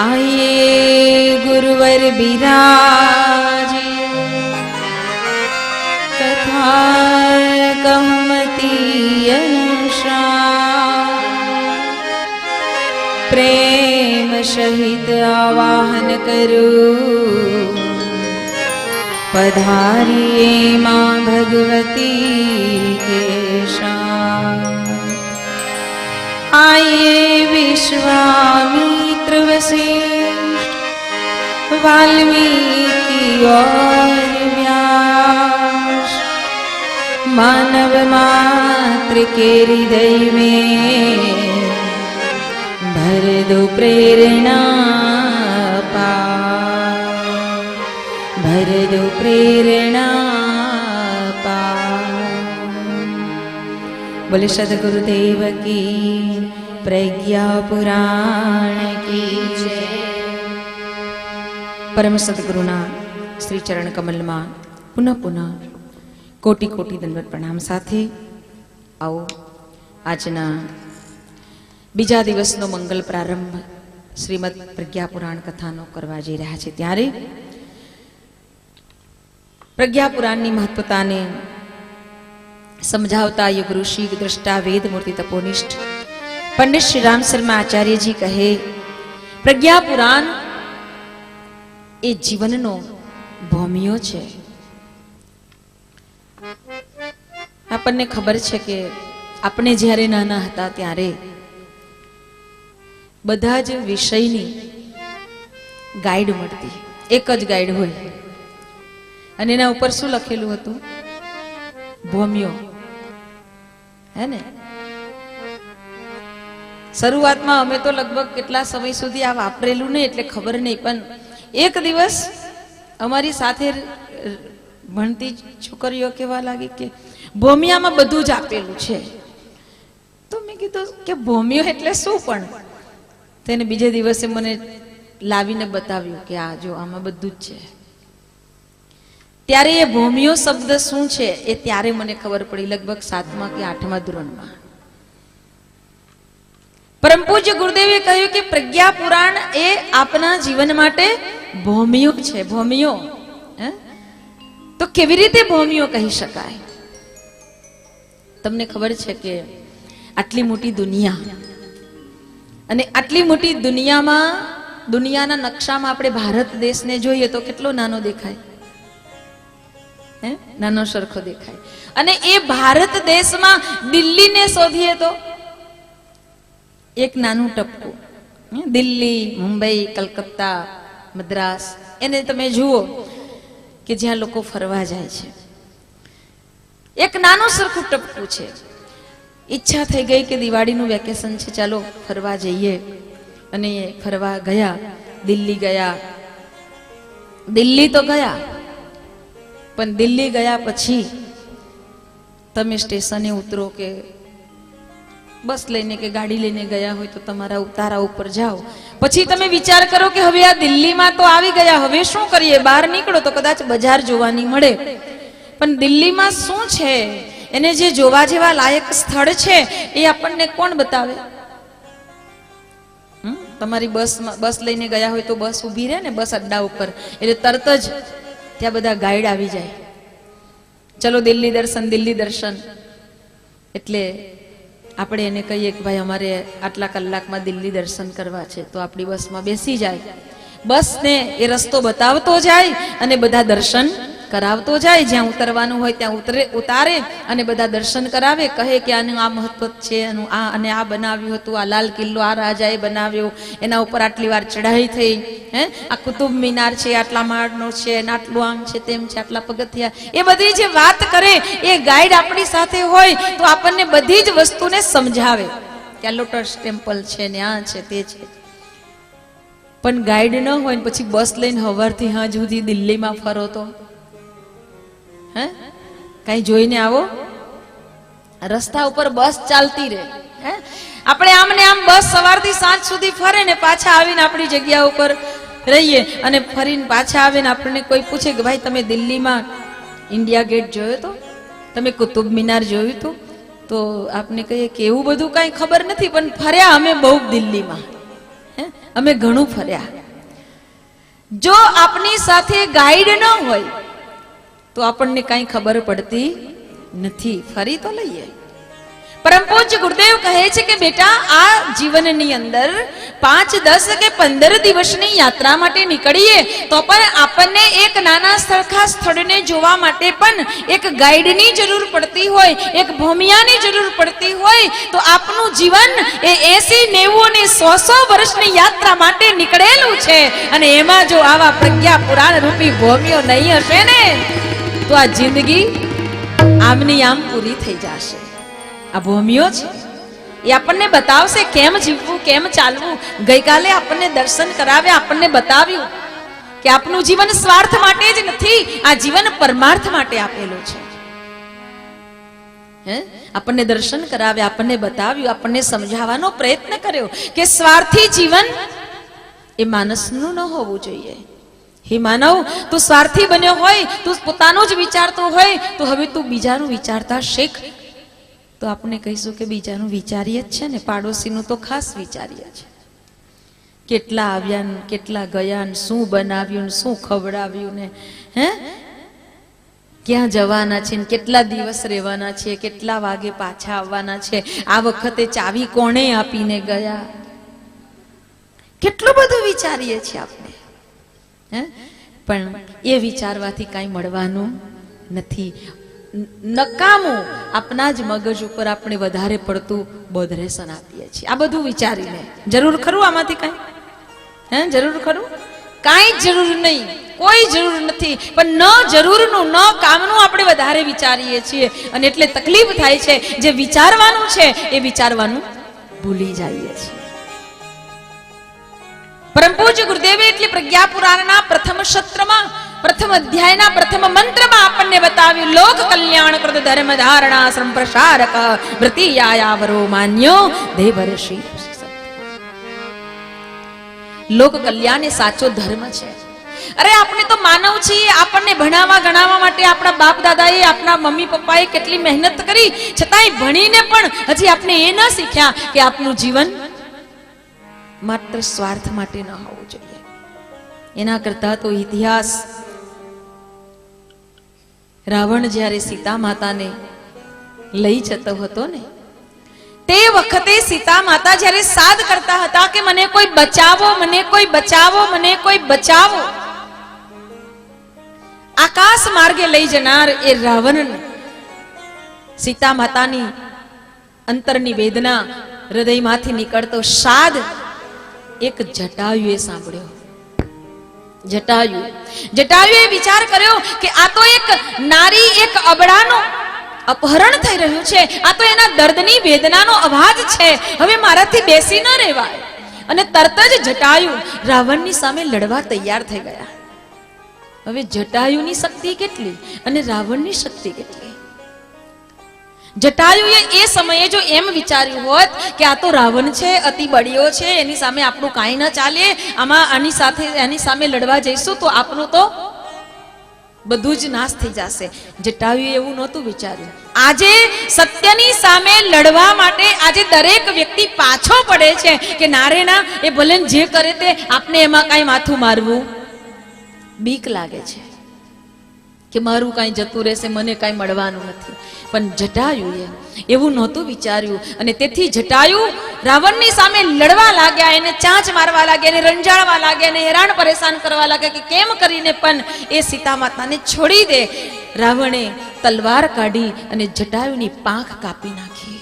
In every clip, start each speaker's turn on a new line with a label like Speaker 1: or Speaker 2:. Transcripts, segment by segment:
Speaker 1: आइए गुरुवर बिराजे कथा कहमती अनुशार प्रेम सहित आवाहन करूं पधारिए मां भगवती के शान। आइए विश्वामित्र वशिष्ठ वाल्मीकि और व्यास मानव मात्र के हृदय में भर दो प्रेरणा भर दो प्रेरणा बोले सद्गुरुदेव की प्रज्ञा पुराण की जय। परम सद्गुरुना श्री चरण कमल में पुनः पुनः कोटि कोटि दंडवत प्रणाम साथे आओ आजना बीजा दिवसनो मंगल प्रारंभ श्रीमद प्रज्ञा पुराण कथानो करवा जई रह्या छे। त्यारे प्रज्ञा पुराणनी महत्वताने समझावता युग ऋषि दृष्टा वेद मूर्ति तपोनिष्ठ पंडित श्री राम शर्मा आचार्य जी कहे प्रज्ञा पुराण ए जीवननो भूमियो छे। आपने खबर छे के आपने ज्यारे नाना हता त्यारे बधा ज विषयनी गाइड मळती, एक ज गाइड होय अने एना उपर शुं लखेલું હતું? भूमियो है ने। शुरुआत में अमे तो लगभग केटला समय सुधी आ वापरेलू नहीं एटले खबर नहीं, पण एक दिवस अमारी साथे भणती छोकरीओ कहेवा लागी के भूमिया में बधुं ज आपेलू छे। तो मैं कीधुं के भूमियो एटले शुं? पण तेने बीजे दिवसे मने लावीने बताव्युं के आ जो आमां बधुं ज छे। त्यारे ये भूमियो शब्द शुं छे ए त्यारे मने खबर पड़ी, लगभग 7मा के 8मा धोरणमां। परम पूज्य गुरुदेवे कह्युं के प्रज्ञा पुराण ए आपना जीवन माटे भूमियो छे। भूमियो तो केवी रीते भूमियो कही शकाय? तमने खबर छे के आटली मोटी दुनिया अने आटली मोटी दुनियामां दुनियाना नक्शामां आपणे भारत देशने जोईए तो केटलो नानो देखाय, नानो सरखो देखाय। अने ए भारत देश में दिल्ली ने शोधीए तो एक नानु टपकू, दिल्ली मुंबई कलकत्ता मद्रास एने तमे जुओ के ज्यां लोको फरवा जाय छे, एक नानु सरखू टपकू छे। इच्छा थई गई के दिवाळीनुं वेकेशन छे, चालो फरवा जईए। अने फरवा गया, दिल्ली गया। दिल्ली तो गया पण दिल्ली गया पछी तमे स्टेशने उतरो के बस लईने के गाड़ी लईने गया होय तो तमारा उतारा उपर जाओ, पछी तमे विचार करो के हवे आ दिल्ली में तो आवी गया, हवे शुं करीए? बहार निकळो तो कदाच बजार जोवानी मळे, पण दिल्ली में शुं छे एने जे जोवा जेवा लायक स्थळ छे ए आपणने कोण बतावे? तमारी बस लईने गया होय तो बस ऊभी रहे ने बस अड्डा उपर એટલે તરત જ ત્યાં બધા ગાઈડ આવી જાય, ચલો દિલ્હી દર્શન। એટલે આપણે એને કહીએ કે ભાઈ અમારે આટલા કલાકમાં દિલ્હી દર્શન કરવા છે, તો આપણી બસમાં બેસી જાય, બસને એ રસ્તો બતાવતો જાય અને બધા દર્શન કરાવતો જાય, જ્યાં ઉતરવાનું હોય ત્યાં ઉતારે અને બધા દર્શન કરાવે, કહે કે આનું આ મહત્વ છે, આનું આ અને આ બનાવ્યું હતું, આ લાલ કિલ્લો આ રાજાએ બનાવ્યો, એના ઉપર આટલી વાર ચઢાઈ થઈ, આ કુતુબ મિનાર છે, આટલા માળનો છે, આટલું આમ છે, તેમ છે, આટલા પગથિયા, એ બધી જે વાત કરે એ ગાઈડ આપણી સાથે હોય તો આપણને બધી જ વસ્તુને સમજાવે કે આ લોટસ ટેમ્પલ છે ને આ છે તે છે। પણ ગાઈડ ન હોય ને પછી બસ લઈને સવારથી સાંજ સુધી દિલ્હીમાં ફરો તો कई जोईने आवो, रस्ता उपर बस चालती रहे, आपणे आमने आम बस सवारथी सांज सुधी फरे ने पाछा आवीने आपणी जग्या उपर रहीए अने फरीने पाछा आवीने आपणे कोई पूछे के भाई तमे दिल्हीमां इंडिया गेट जोयो तो, तमे कुतुब मीनार जोयुं तो? तो आपने कहीए के एवुं बधुं काई खबर नथी, पण फर्या अमे बहु दिल्हीमां। અમે ઘણું ફર્યા. જો આપની સાથે ગાઈડ ન હોય તો આપણને કઈ ખબર પડતી નથી. ફરી તો લઈએ. પરમ પૂજ્ય ગુરુદેવ કહે છે કે બેટા, આ જીવનની અંદર 5, 10 કે 15 દિવસની યાત્રા માટે નીકળીએ તો પણ આપણને એક નાના સરખા સ્થળને જોવા માટે પણ એક ગાઈડની જરૂર પડતી હોય, એક ભૂમિયાની જરૂર પડતી હોય. તો આપનું જીવન એ 80, 90 અને 100 વર્ષની યાત્રા માટે નીકળેલું છે. અને એમાં જો આવા પ્રજ્ઞા પુરાણ રૂપી ભૂમિઓ નહીં હશે ને તો આ જિંદગી આમની આમ પૂરી થઈ જશે. આ ભૂમિઓ છે એ આપણને બતાવશે કેમ જીવવું, કેમ ચાલવું. ગઈકાલે આપણને દર્શન કરાવ્યા, આપણને બતાવ્યું કે આપનું જીવન સ્વાર્થ માટે જ નથી, આ જીવન પરમાર્થ માટે આપેલું છે. આપણને દર્શન કરાવ્યા, આપણને બતાવ્યું, આપણને સમજાવવાનો પ્રયત્ન કર્યો કે સ્વાર્થી જીવન એ માણસનું ન હોવું જોઈએ. હે માનવ, તું સ્વાર્થી બન્યો હોય, તું પોતાનું જ વિચારતો હોય તો હવે તું બીજાનું વિચારતા શીખ. તો આપણે કહીશું કે બીજાનું વિચારીએ જ છે ને, પાડોશીનું તો ખાસ વિચારીએ છે. કેટલા આવ્યા ને કેટલા ગયા ને શું બનાવ્યું ને શું ખવડાવ્યું ને ક્યાં જવાના છે ને કેટલા દિવસ રહેવાના છે, કેટલા વાગે પાછા આવવાના છે, આ વખતે ચાવી કોણે આપીને ગયા. કેટલું બધું વિચારીએ છીએ આપણે. પણ એ વિચારવાથી કાંઈ મળવાનું નથી. નકામું આપના જ મગજ ઉપર આપણે વધારે પડતું બોધરેશન આપીએ છીએ. આ બધું વિચારીને જરૂર ખરું આમાંથી કઈ? જરૂર ખરું? કાંઈ જરૂર નહીં, કોઈ જરૂર નથી. પણ ન જરૂરનું ન કામનું આપણે વધારે વિચારીએ છીએ અને એટલે તકલીફ થાય છે. જે વિચારવાનું છે એ વિચારવાનું ભૂલી જઈએ છીએ. પરમ પૂજ્ય ગુરુદેવે એટલે પ્રજ્ઞા પુરાણના પ્રથમ સત્રમાં, પ્રથમ અધ્યાયના પ્રથમ મંત્રમાં આપણને બતાવ્યું, લોક કલ્યાણ કૃત ધર્મ ધારણા સંપ્રસારક વૃતિયાયાવરો માન્યો દેવર્ષિ. લોક કલ્યાણ એ સાચો ધર્મ છે. અરે આપણે તો માનવ છીએ, આપણને ભણાવવા ગણાવવા માટે આપણા બાપ દાદાએ, આપણા મમ્મી પપ્પાએ કેટલી મહેનત કરી, છતાંય ભણીને પણ હજી આપણે એ ન શીખ્યા કે આપનું જીવન માત્ર સ્વાર્થ માટે ન હોવું જોઈએ. એના કરતા તો ઇતિહાસ, રાવણ જ્યારે સીતા માતાને લઈ જતો હતો ને તે વખતે સીતા માતા જ્યારે સાદ કરતા હતા કે મને કોઈ બચાવો, મને કોઈ બચાવો, મને કોઈ બચાવો. આકાશ માર્ગે લઈ જનાર એ રાવણ સીતા માતાની અંતરની વેદના હૃદયમાંથી નીકળતો સાદ એક જટાયુએ સાંભળ્યો. જટાયુએ વિચાર કર્યો કે આ તો એક નારી, એક અબળાનું અપહરણ થઈ રહ્યું છે, આ તો એના દર્દની વેદનાનો અવાજ છે, હવે મારાથી બેસી ન રહેવાય. અને તરત જ જટાયુ રાવણની સામે લડવા તૈયાર થઈ ગયા. હવે જટાયુની શક્તિ કેટલી અને રાવણની શક્તિ કેટલી? જટાયુએ એ સમયે જો એમ વિચાર્યું હોત કે આ તો રાવણ છે, અતિ બળિયો છે, એની સામે આપણું કાંઈ ન ચાલે, આમાં એની સામે લડવા જઈશું તો આપણું તો બધું જ નાશ થઈ જશે. જટાયુએ એવું નહોતું વિચાર્યું. આજે સત્યની સામે લડવા માટે આજે દરેક વ્યક્તિ પાછો પડે છે કે નારે ના, એ ભલે જે કરે તે, આપને એમાં કાંઈ માથું મારવું બીક લાગે છે કે મારું કાંઈ જતું રહેશે, મને કાંઈ મળવાનું નથી. પણ જટાયુએ એવું નહોતું વિચાર્યું અને તેથી જટાયુ રાવણની સામે લડવા લાગ્યા, એને ચાંચ મારવા લાગ્યા, એને રંજાડવા લાગ્યા, એને હેરાન પરેશાન કરવા લાગ્યા કે કેમ કરીને પણ એ સીતા માતાને છોડી દે. રાવણે તલવાર કાઢી અને જટાયુની પાંખ કાપી નાખી.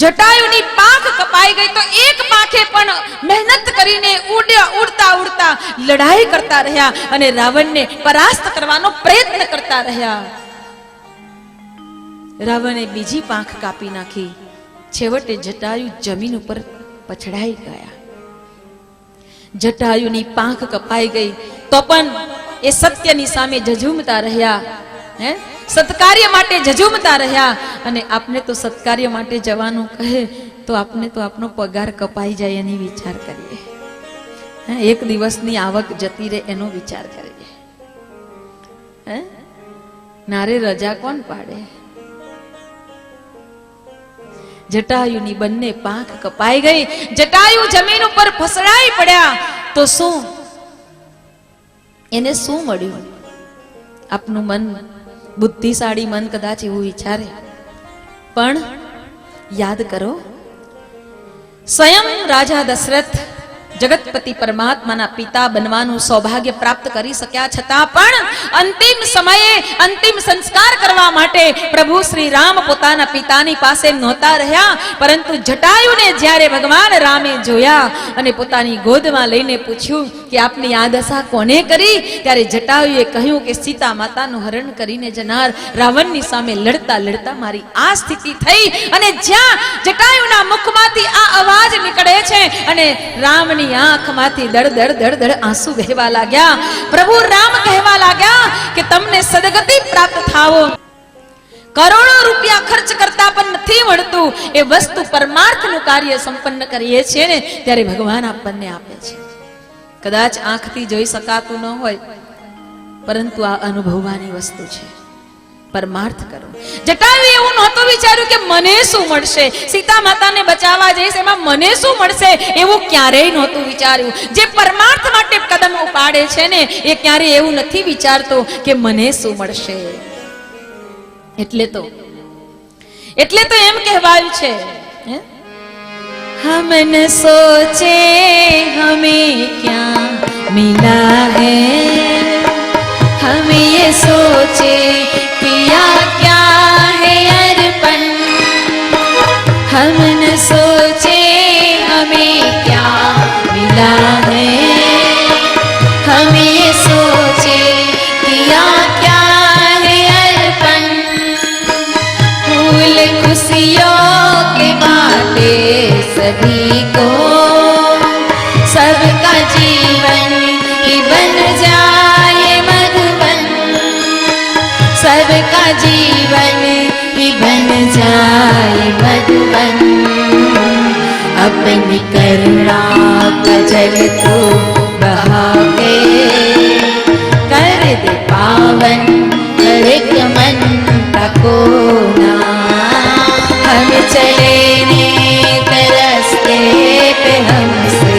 Speaker 1: જટાયુની પાંખ કપાઈ ગઈ તો એક પાંખે પણ મહેનત કરીને ઉડતા ઉડતા લડાઈ કરતા રહ્યા અને રાવણને પરાસ્ત કરવાનો પ્રયત્ન કરતા રહ્યા. રાવણે બીજી પાંખ કાપી નાખી. છેવટે જટાયુ જમીન ઉપર પછડાઈ ગયા. જટાયુની પાંખ કપાઈ ગઈ તો પણ એ સત્યની સામે ઝઝૂમતા રહ્યા, સત્કાર્ય માટે ઝઝૂમતા રહ્યા. અને આપને તો સત્કાર્ય માટે જવાનું કહે તો આપને તો આપનો પગાર કપાઈ જાય એની વિચાર કરીએ. એક દિવસની આવક જતી રહે એનો વિચાર કરીએ. નારે રજા કોણ પાડે? જટાયુની બંને પાંખ કપાઈ ગઈ, જટાયુ જમીન ઉપર ફસડાઈ પડ્યા. તો શું એને શું મળ્યું? આપનું મન, બુદ્ધિશાળી મન કદાચ એવું વિચારે, પણ યાદ કરો, સ્વયં રાજા દશરથ જગતપતિ પરમાત્માના પિતા બનવાનું સૌભાગ્ય પ્રાપ્ત કરી શક્યા છતાં પણ અંતિમ સમયે અંતિમ સંસ્કાર કરવા માટે પ્રભુ શ્રી રામ પોતાના પિતાની પાસે નહોતા રહ્યા. પરંતુ જટાયુને જ્યારે ભગવાન રામે જોયા અને પોતાની ગોદમાં લઈને પૂછ્યું કે આપની આ દશા કોને કરી, ત્યારે જટાયુએ કહ્યું કે સીતા માતાનું હરણ કરીને જનાર રાવણની સામે લડતા લડતા મારી આ સ્થિતિ થઈ. અને જ્યાં જટાયુના મુખમાંથી આ અવાજ નીકળે છે અને રામની આંખમાંથી દડ દડ દડ દડ આંસુ વહેવા લાગ્યા. પ્રભુ રામ કહેવા લાગ્યા કે તમને સદગતિ પ્રાપ્ત થાવો, કરોડો રૂપિયા ખર્ચ કરતા પણ નથી મળતું એ વસ્તુ પરમાર્થનું કાર્ય સંપન્ન કરીએ છીએ ને ત્યારે ભગવાન આપણને આપે છે. કદાચ આંખથી જોઈ શકાતું ન હોય, પરંતુ આ અનુભવવાની વસ્તુ છે. પરમાર્થ કરો. જટાયુએ એવું નહોતું વિચાર્યું કે મને શું મળશે, સીતા માતાને બચાવવા જઈશ એમાં મને શું મળશે, એવું ક્યારેય નહોતું વિચાર્યું. જે પરમાર્થ માટે કદમ ઉપાડે છે ને એ ક્યારેય એવું નથી વિચારતો કે મને શું મળશે. એટલે તો એમ કહેવાયું છે, હમ ન સોચે હમે ક્યાં મિલા હૈ, हम ये सोचे पिया क्या है अर्पण, हम न सोचे हमें क्या मिला है, हम ये सोचे पिया क्या है अर्पण, फूल खुशियों के बाटे सभी को, सबका जीवन ही बन जाए मधुबन, सबका जीवन ही बन जाए मधुबन, अपनी करुणा का जल तो बहा के कर दे पावन हर एक मन का कोना, हम चले ने रस्ते पे हमसे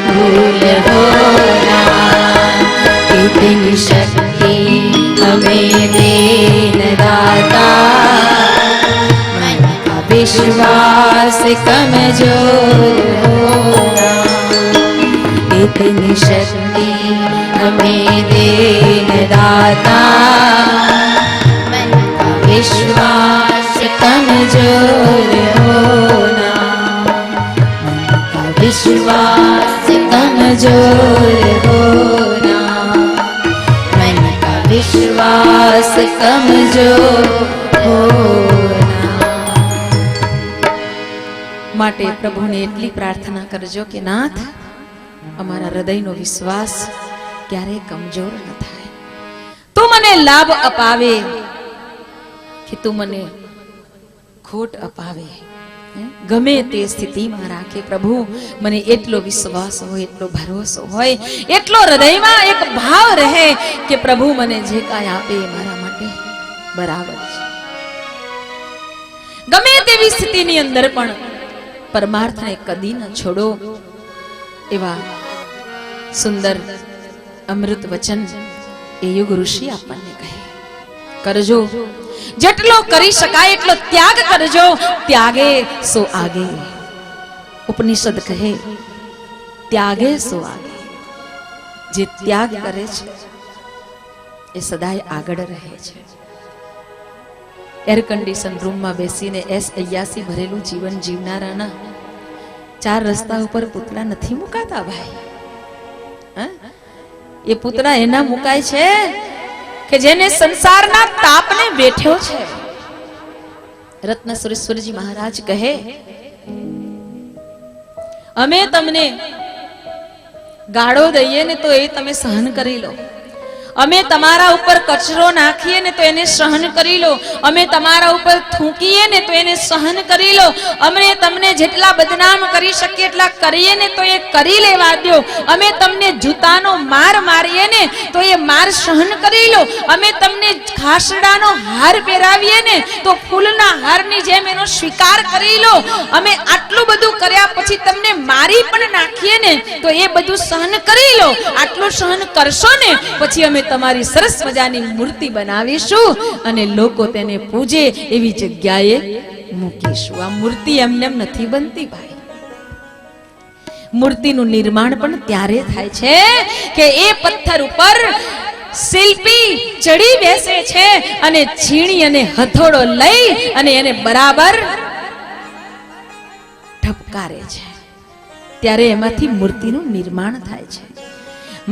Speaker 1: भूल होना, इतनी शक्ति हमें देन दाता, मन का विश्वास कमजोर होना, इतनी शक्ति हमें देन दाता, मन का विश्वास कमजोर होना, विश्वास कमजोर होना, मन का विश्वास कमजोर होना. માટે પ્રભુને એટલી પ્રાર્થના કરજો કે નાથ, અમારા હૃદયનો વિશ્વાસ ક્યારે કમજોર ન થાય. તું મને લાભ અપાવે કે તું મને ખોટ અપાવે, ગમે તે સ્થિતિમાં રાખે પ્રભુ, મને એટલો વિશ્વાસ હોય, એટલો ભરોસો હોય, એટલો હૃદયમાં એક ભાવ રહે કે પ્રભુ મને જે કાંઈ આપે એ મારા માટે બરાબર છે. ગમે તેવી સ્થિતિની અંદર પણ પરમાર્થને કદી ન છોડો, એવા સુંદર અમૃત વચન એ યુગ ઋષિ આપણને કહે. કરજો, જેટલો કરી શકાય એટલો ત્યાગ કરજો, ત્યાગે સો આગે. ઉપનિષદ કહે ત્યાગે સો આગે. જે ત્યાગ કરે છે એ સદાય આગળ રહે છે. એર કન્ડિશન રૂમમાં બેસીને S88 ભરેલું જીવન જીવનારાના 4 રસ્તા ઉપર પૂતળા નથી મુકાતા ભાઈ. એ પૂતળા એના મુકાય છે કે જેને સંસારના તાપને બેઠ્યો છે. રત્ન સુરેશ્વરજી મહારાજ કહે, અમે તમને ગાળો દઈએ ને તો એ તમે સહન કરી લો, અમે તમારા ઉપર કચરો નાખીએ ને તો એને સહન કરી લો, અમે તમારા ઉપર થૂંકીએ ને તો એને સહન કરી લો, અમે તમને જેટલા બદનામ કરી શકીએ એટલા કરીએ ને તો એ કરી લેવા દો, અમે તમને જૂતાનો માર મારીએ ને તો એ માર સહન કરી લો, અમે તમને ખાસડાનો હાર પહેરાવીએ ને તો ફૂલના હારની જેમ એનો સ્વીકાર કરી લો, અમે આટલું બધું કર્યા પછી તમને મારી પણ નાખીએ ને તો એ બધું સહન કરી લો, આટલું સહન કરશો ને પછી અમે તમારી સરસ મજાની મૂર્તિ બનાવીશું અને લોકો તેને પૂજે એવી જગ્યાએ મૂકીશું. આ મૂર્તિ એમને એમ નથી બનતી ભાઈ. મૂર્તિનું નિર્માણ પણ ત્યારે થાય છે કે એ પથ્થર ઉપર શિલ્પી ચડી બેસે છે અને છીણી અને હથોડો લઈ અને એને બરાબર ઠપકારે છે, ત્યારે એમાંથી મૂર્તિનું નિર્માણ થાય છે.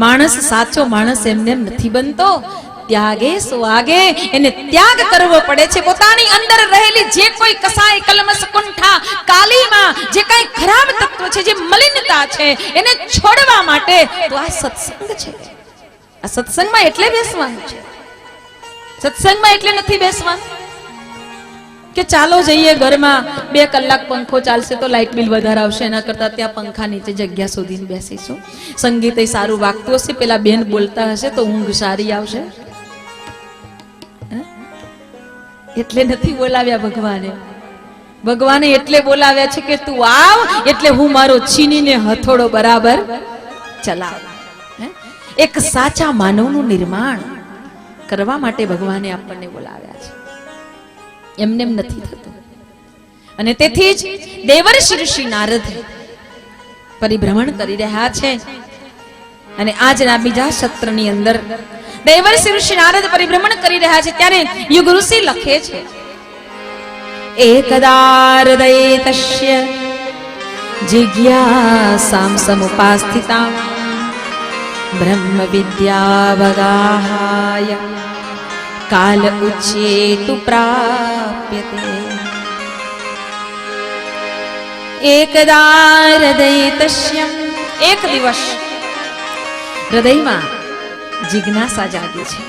Speaker 1: માણસ સાચો માણસ એમને એમ નથી બનતો, ત્યાગે સુઆગે એને ત્યાગ કરવો પડે છે. પોતાની અંદર રહેલી જે કોઈ કસાય કલમસ કુંઠા કાલીમાં જે કઈ ખરાબ તત્વ છે, જે મલિનતા છે એને છોડવા માટે તો આ સત્સંગ છે. આ સત્સંગમાં એટલે બેસવાનું છે. સત્સંગમાં એટલે નથી બેસવાનું કે ચાલો જઈએ ઘરમાં 2 કલાક પંખો ચાલશે તો લાઇટ બિલ વધારે આવશે, એના કરતા ત્યાં પંખા નીચે જગ્યા શોધીને બેસીશું. સંગીત સારું વાગતું હશે, પેલા બેન બોલતા હશે તો ઊંઘ સારી આવશે. એટલે નથી બોલાવ્યા ભગવાને. ભગવાને એટલે બોલાવ્યા છે કે તું આવ એટલે હું મારો છીનીને હથોડો બરાબર ચલાવ. એક સાચા માનવનું નિર્માણ કરવા માટે ભગવાને આપણને બોલાવ્યા છે, એમને એમ નથી થતું. અને તેથી જ દેવર્ષિ ઋષિ નારદ પરિભ્રમણ કરી રહ્યા છે. અને આજના બીજા સત્રની અંદર દેવર્ષિ ઋષિ નારદ પરિભ્રમણ કરી રહ્યા છે ત્યારે યુગ ઋષિ લખે છે, એકદા હૃદયતસ્ય જિજ્ઞાસામ સમુપાસ્થિતા બ્રહ્મ વિદ્યાવગાહાય કાલ ઉચ્યેતુ પ્રાપ્યતે. એકદા હૃદયતસ્ય, એક દિવસ હૃદયમાં જિજ્ઞાસા જાગી છે.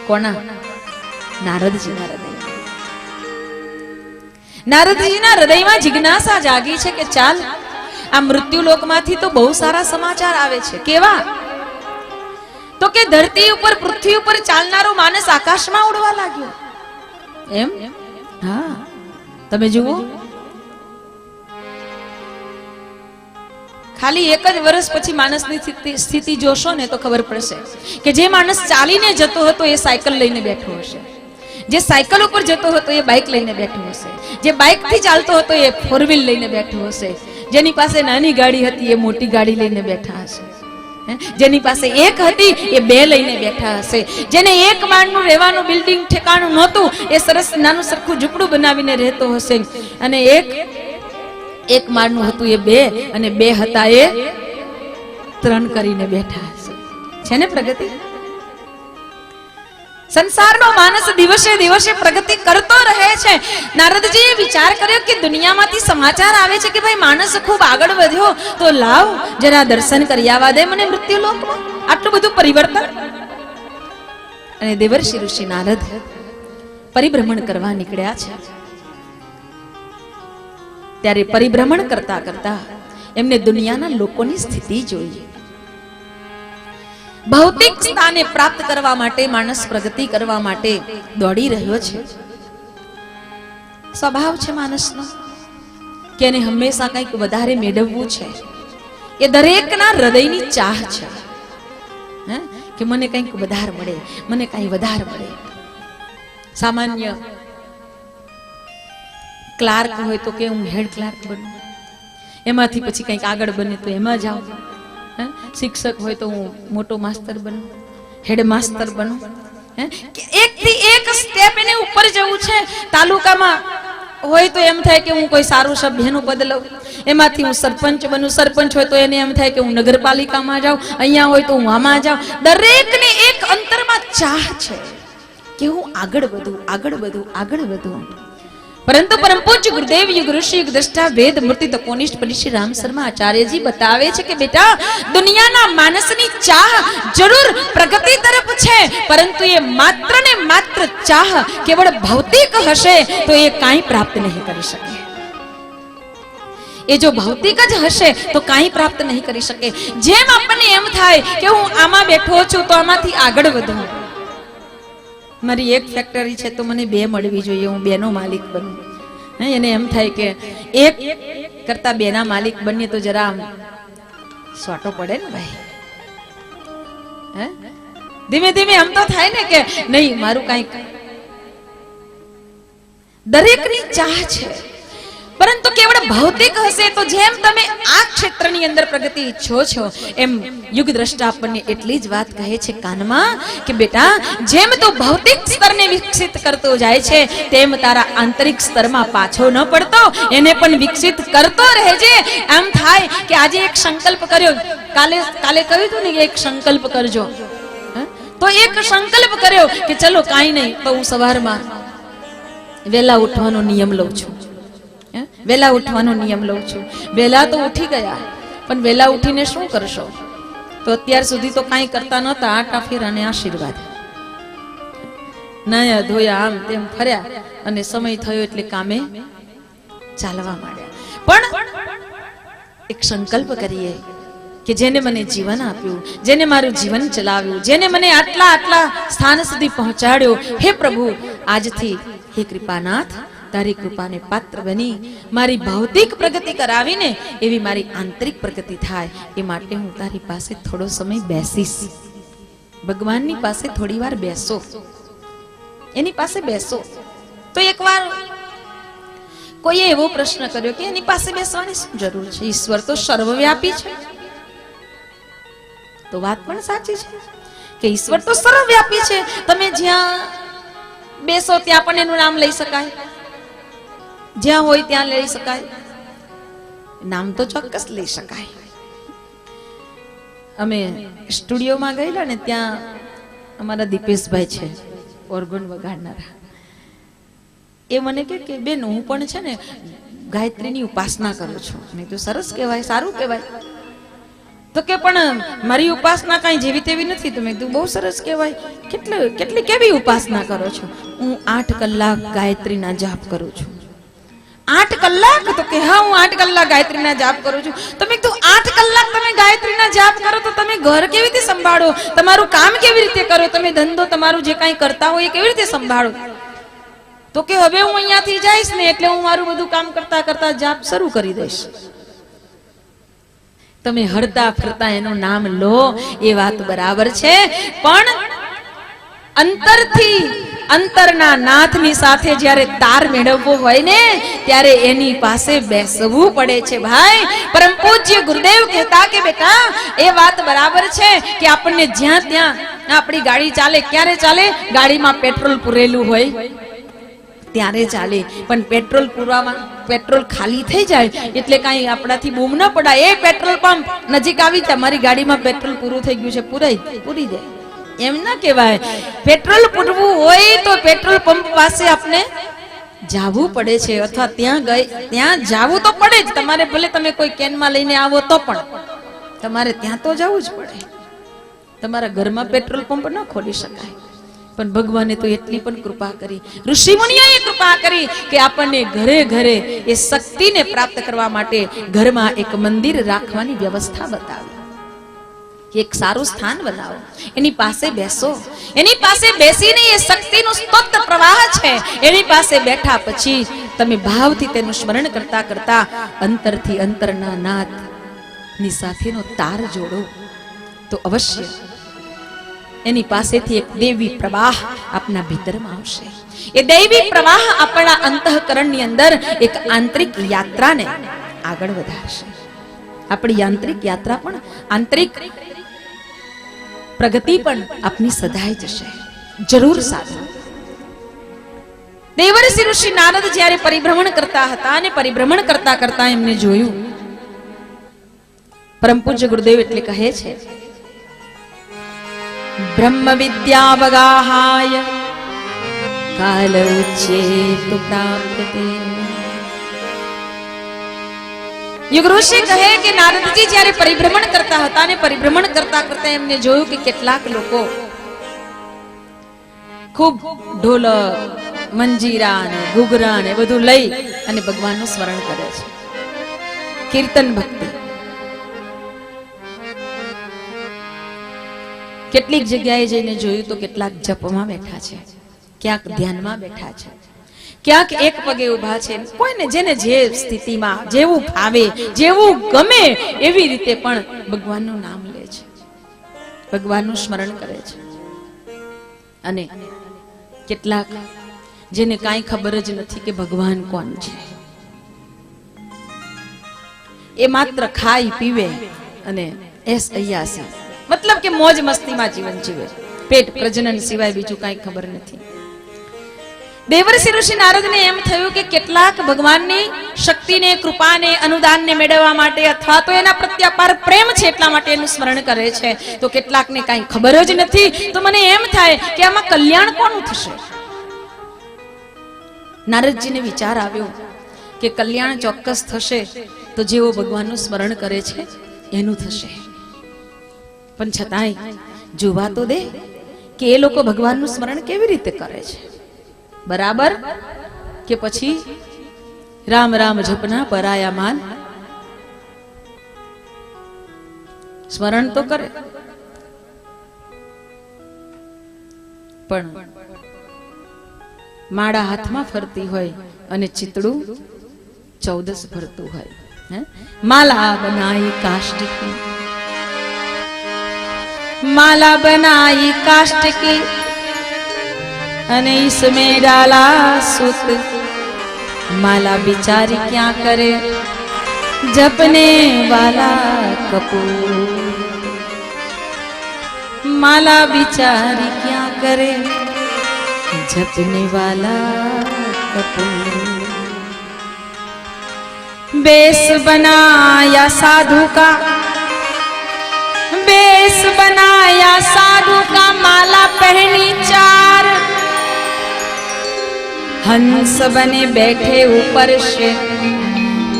Speaker 1: કોના? નારદજીના હૃદયમાં. નારદજીના હૃદયમાં જિજ્ઞાસા જાગી છે કે ચાલ આ મૃત્યુલોકમાંથી તો બહુ સારા સમાચાર આવે છે. કેવા? તો કે ધરતી ઉપર પૃથ્વી ઉપર ચાલનારો માણસ આકાશમાં ઉડવા લાગ્યો. એમ? હા, તમે જુઓ, ખાલી 1 જ વર્ષ પછી માણસની સ્થિતિ જોશો ને તો ખબર પડશે કે જે માણસ ચાલીને જતો હતો એ સાયકલ લઈને બેઠો હશે, જે સાયકલ ઉપર જતો હતો એ બાઇક લઈને બેઠો હશે, જે બાઇક થી ચાલતો હતો એ 4 વ્હીલ લઈને બેઠો હશે, જેની પાસે નાની ગાડી હતી એ મોટી ગાડી લઈને બેઠા હશે, જેની પાસે 1 હતી એ 2 લઈને બેઠા હશે, જેને 1 માળનું રહેવાનું બિલ્ડિંગ ઠેકાણું નહોતું એ સરસ નાનું સરખું ઝૂંપડું બનાવીને રહેતો હશે, અને એક માળનું હતું એ 2 અને 2 હતા એ 3 કરીને બેઠા હશે. છે ને પ્રગતિ? સંસારનો માણસ દિવસે દિવસે પ્રગતિ કરતો રહે છે. નારદજીએ વિચાર કર્યો કે દુનિયામાંથી સમાચાર આવે છે કે ભાઈ માણસ ખૂબ આગળ વધ્યો, તો લાવ જરા દર્શન કરી આવવા દે મને મૃત્યુલોકમાં. આટલું બધું પરિવર્તન. અને દેવર્ષિ ઋષિ નારદ પરિભ્રમણ કરવા નીકળ્યા છે. ત્યારે પરિભ્રમણ કરતા કરતા એમને દુનિયાના લોકોની સ્થિતિ જોઈ. ભૌતિક સ્થાને પ્રાપ્ત કરવા માટે માણસ પ્રગતિ કરવા માટે દોડી રહ્યો છે. સ્વભાવ છે માણસનો કે એને હંમેશા કંઈક વધારે મેળવવું છે. એ દરેકના હૃદયની ચાહ છે કે મને કંઈક વધારે મળે, મને કંઈ વધારે મળે. સામાન્ય ક્લાર્ક હોય તો કે હું હેડ ક્લાર્ક બનું, એમાંથી પછી કંઈક આગળ બને તો એમાં જાઉં. શિક્ષક હોય તો હું મોટો માસ્તર બનું, હેડ માસ્તર બનું. એક થી એક સ્ટેપ એને ઉપર જવું છે. તાલુકામાં હોય તો એમ થાય કે હું કોઈ સારું સભ્યનું પદ લઉં, એમાંથી હું સરપંચ બનું. સરપંચ હોય તો એને એમ થાય કે હું નગરપાલિકામાં જાઉં, અહીંયા હોય તો હું આમાં જાઉં. દરેકને એક અંતરમાં ચાહ છે કે હું આગળ વધું, આગળ વધું, આગળ વધું. પરંતુ પરમ પૂજ્ય ગુરુદેવ યુગ ઋષિ યુગ દ્રષ્ટા વેદ મૂર્તિ તપોનિષ્ઠ પંડિત શ્રી રામ શર્મા આચાર્યજી બતાવે છે કે બેટા દુનિયાના માનસની ચાહ જરૂર પ્રગતિ તરફ છે, પરંતુ એ માત્ર ને માત્ર ચાહ કેવળ ભૌતિક હશે તો એ કાંઈ પ્રાપ્ત નહીં કરી શકે. એ જો ભૌતિક જ હશે તો કાંઈ પ્રાપ્ત નહીં કરી શકે. જેમ આપણને એમ થાય કે હું આમાં બેઠો છું તો આમાંથી આગળ વધું, મારી એક ફેક્ટરી છે તો મને બે મળવી જોઈએ, હું બેનો માલિક બનું. એને એમ થાય કે એક કરતા બેના માલિક બનીએ તો જરા સ્વાટો પડે ને ભાઈ. ધીમે ધીમે એમ તો થાય ને કે નહીં મારું કઈક. દરેકની ચાહ છે, પરંતુ કેવળ ભૌતિક હશે તો જેમ તમે આ ક્ષેત્રની અંદર પ્રગતિ ઈચ્છો છો એમ યુગ દ્રષ્ટા આપણને એટલી જ વાત કહે છે કાનમાં કે બેટા જેમ તું ભૌતિક સ્તરને વિકસિત કરતો જાય છે તેમ તારા આંતરિક સ્તરમાં પાછો ન પડતો એને પણ વિકસિત કરતો રહેજે. એમ થાય કે આજે એક સંકલ્પ કર્યો, કાલે કહ્યું હતું ને કે એક સંકલ્પ કરજો, તો એક સંકલ્પ કર્યો કે ચલો કાંઈ નહીં તો હું સવારમાં વહેલા ઉઠવાનો નિયમ લઉં છું. વહેલા ઉઠવાનો નિયમ લઉં છું. વહેલા તો ઉઠી ગયા, પણ વહેલા ઉઠીને શું કરશો? તો અત્યાર સુધી તો કાંઈ કરતા નહોતા, આટા ફેરા અને આશીર્વાદ, નાયા ધોયા આમ તેમ ફર્યા અને સમય થયો એટલે કામે ચાલવા માંડ્યા. પણ એક સંકલ્પ કરીએ કે જેને મને જીવન આપ્યું, જેને મારું જીવન ચલાવ્યું, જેને મને આટલા આટલા સ્થાન સુધી પહોંચાડ્યો, હે પ્રભુ આજથી હે કૃપાનાથ તારી કૃપાને પાત્ર બની મારી ભૌતિક પ્રગતિ કરાવીને એવી મારી આંતરિક પ્રગતિ થાય એ માટે હું તારી પાસે થોડો સમય બેસીશ. ભગવાનની પાસે થોડી વાર બેસો, એની પાસે બેસો. તો એકવાર કોઈએ એવો પ્રશ્ન કર્યો કે એની પાસે બેસવાની શું જરૂર છે? ઈશ્વર તો સર્વવ્યાપી છે. તો વાત પણ સાચી છે કે ઈશ્વર તો સર્વવ્યાપી છે. તમે જ્યાં બેસો ત્યાં પણ એનું નામ લઈ શકાય, જ્યાં હોય ત્યાં લઈ શકાય, નામ તો ચોક્કસ લઈ શકાય. અમે સ્ટુડિયોમાં ગયેલા ને ત્યાં અમારા દીપેશભાઈ છે ઓર્ગન વગાડનારા, એ મને કે બેન હું પણ છે ને ગાયત્રીની ઉપાસના કરું છું. મેં તો સરસ કહેવાય, સારું કહેવાય. તો કે પણ મારી ઉપાસના કાંઈ જેવી તેવી નથી. તો મેં કીધું બહુ સરસ કહેવાય. કેટલી કેવી ઉપાસના કરો છો? હું 8 કલાક ગાયત્રીના જાપ કરું છું. 8 કલાક? તો કે હા હું 8 કલાક ગાયત્રીના જાપ કરું છું. તો મેં કીધું 8 કલાક તમે ગાયત્રીના જાપ કરો તો તમે ઘર કેવી રીતે સંભાળો? તમારું કામ કેવી રીતે કરો? તમે ધંધો તમારું જે કાંઈ કરતા હોય એ કેવી રીતે સંભાળો? તો કે હવે હું અહીંયાથી જઈશ ને એટલે હું મારું બધું કામ કરતા કરતા જાપ શરૂ કરી દઈશ. તમે હરતા ફરતા એનું નામ લો એ વાત બરાબર છે, પણ અંતરથી અંતરના નાથની સાથે જ્યારે તાર મેળવવો હોય ને ત્યારે એની પાસે બેસવું પડે છે ભાઈ. પરમ પૂજ્ય ગુરુદેવ કહેતા કે બેટા એ વાત બરાબર છે કે આપણને જ્યાં ત્યાં આપણી ગાડી ચાલે, ક્યારે ચાલે? ગાડીમાં પેટ્રોલ પૂરેલું હોય ત્યારે ચાલે. પણ પેટ્રોલ પૂરવામાં પેટ્રોલ ખાલી થઈ જાય એટલે કાંઈ આપણાથી બૂમ ન પડાય, એ પેટ્રોલ પંપ નજીક આવી જાય, મારી ગાડીમાં પેટ્રોલ પૂરું થઈ ગયું છે, પૂરી જાય એમ ના કહેવાય. પેટ્રોલ પૂરવું હોય તો પેટ્રોલ પંપ પાસે આપણે જાવું પડે છે, અથવા ત્યાં જાવું તો પડે જ. તમારે ભલે તમે કોઈ કેનમાં લઈને આવો તો પણ તમારે ત્યાં તો જવું જ પડે. તમારા ઘરમાં પેટ્રોલ પંપ ન ખોલી શકાય. પણ ભગવાને તો એટલી પણ કૃપા કરી, ઋષિ મુનિઓએ કૃપા કરી કે આપણને ઘરે ઘરે એ શક્તિને પ્રાપ્ત કરવા માટે ઘરમાં એક મંદિર રાખવાની વ્યવસ્થા બતાવી. એક સારું સ્થાન બનાવો, એની પાસે બેસો, એની પાસે બેસીને એ શક્તિનું સ્તોત્ર પ્રવાહ છે એની પાસે બેઠા પછી તમે ભાવથી તેનું સ્મરણ કરતા કરતા અંતરથી અંતરના નાથ ની સાથેનો તાર જોડો તો અવશ્ય એની પાસેથી એક દૈવી પ્રવાહ આપના ભીતરમાં આવશે. એ દૈવી પ્રવાહ આપણા અંતઃકરણની અંદર એક આંતરિક યાત્રાને આગળ વધારશે. આપણી યાંત્રિક યાત્રા પણ આંતરિક પ્રગતિ પણ આપની સદાય જશે. જરૂર સાધો. દેવર્ષિ ઋષિ નારદ જ્યારે પરિભ્રમણ કરતા હતા અને પરિભ્રમણ કરતા કરતા એમને જોયું, પરમ પૂજ્ય ગુરુદેવ એટલે કહે છે બ્રહ્મ વિદ્યાવગાહાય કાલ ઉચ્ચેત પ્રાપ્યતે. યુગ ઋષિ કહે કે નારદજી જ્યારે પરિભ્રમણ કરતા હતા ને પરિભ્રમણ કરતા કરતા એમને જોયું કે કેટલાક લોકો ખૂબ ઢોલક મંજીરા ને ઘૂઘરા ને બધું લઈ અને ભગવાનનું સ્મરણ કરે છે, કીર્તન ભક્તિ. કેટલીક જગ્યાએ જઈને જોયું તો કેટલાક જપમાં બેઠા છે, ક્યાંક ધ્યાનમાં બેઠા છે, ક્યાંક એક પગે ઉભા છે. કોઈને જેને જે સ્થિતિમાં જેવું ફાવે જેવું ગમે એવી રીતે પણ ભગવાનનું નામ લે છે, ભગવાનનું સ્મરણ કરે છે. અને કેટલાક જેને કાંઈ ખબર જ નથી કે ભગવાન કોણ છે, એ માત્ર ખાઈ પીવે અને એસ અયાસી, મતલબ કે મોજ મસ્તીમાં જીવન જીવે, પેટ પ્રજનન સિવાય બીજું કાંઈ ખબર નથી. દેવર્ષિ ઋષિ નારદને એમ થયું કે કેટલાક ભગવાનની શક્તિને, કૃપાને, અનુદાનને મેળવવા માટે અથવા તો એના પ્રત્યે અપાર પ્રેમ છે એટલા માટે એનું સ્મરણ કરે છે, તો કેટલાકને કાંઈ ખબર જ નથી. તો મને એમ થાય કે આમાં કલ્યાણ કોનું થશે? નારદજીને વિચાર આવ્યો કે કલ્યાણ ચોક્કસ થશે તો જેઓ ભગવાનનું સ્મરણ કરે છે એનું થશે. પણ છતાંય જોવા તો દે કે એ લોકો ભગવાનનું સ્મરણ કેવી રીતે કરે છે. બરાબર કે પછી રામ રામ જપના પરાયા માન? સ્મરણ તો કરે પણ માળા હાથમાં ફરતી હોય અને ચિતડું 14 ફરતું હોય. માલા બનાઈ કાષ્ટ કી, माला बनाई काष्ट की અને इसमें डाला सूत, माला बिचारी क्या करे जपने वाला कपूर, माला बिचारी क्या करे जपने वाला कपूर. बेस बनाया साधु का, बेस बनाया साधु का, माला पहनी 4, हंस बने बैठे ऊपर से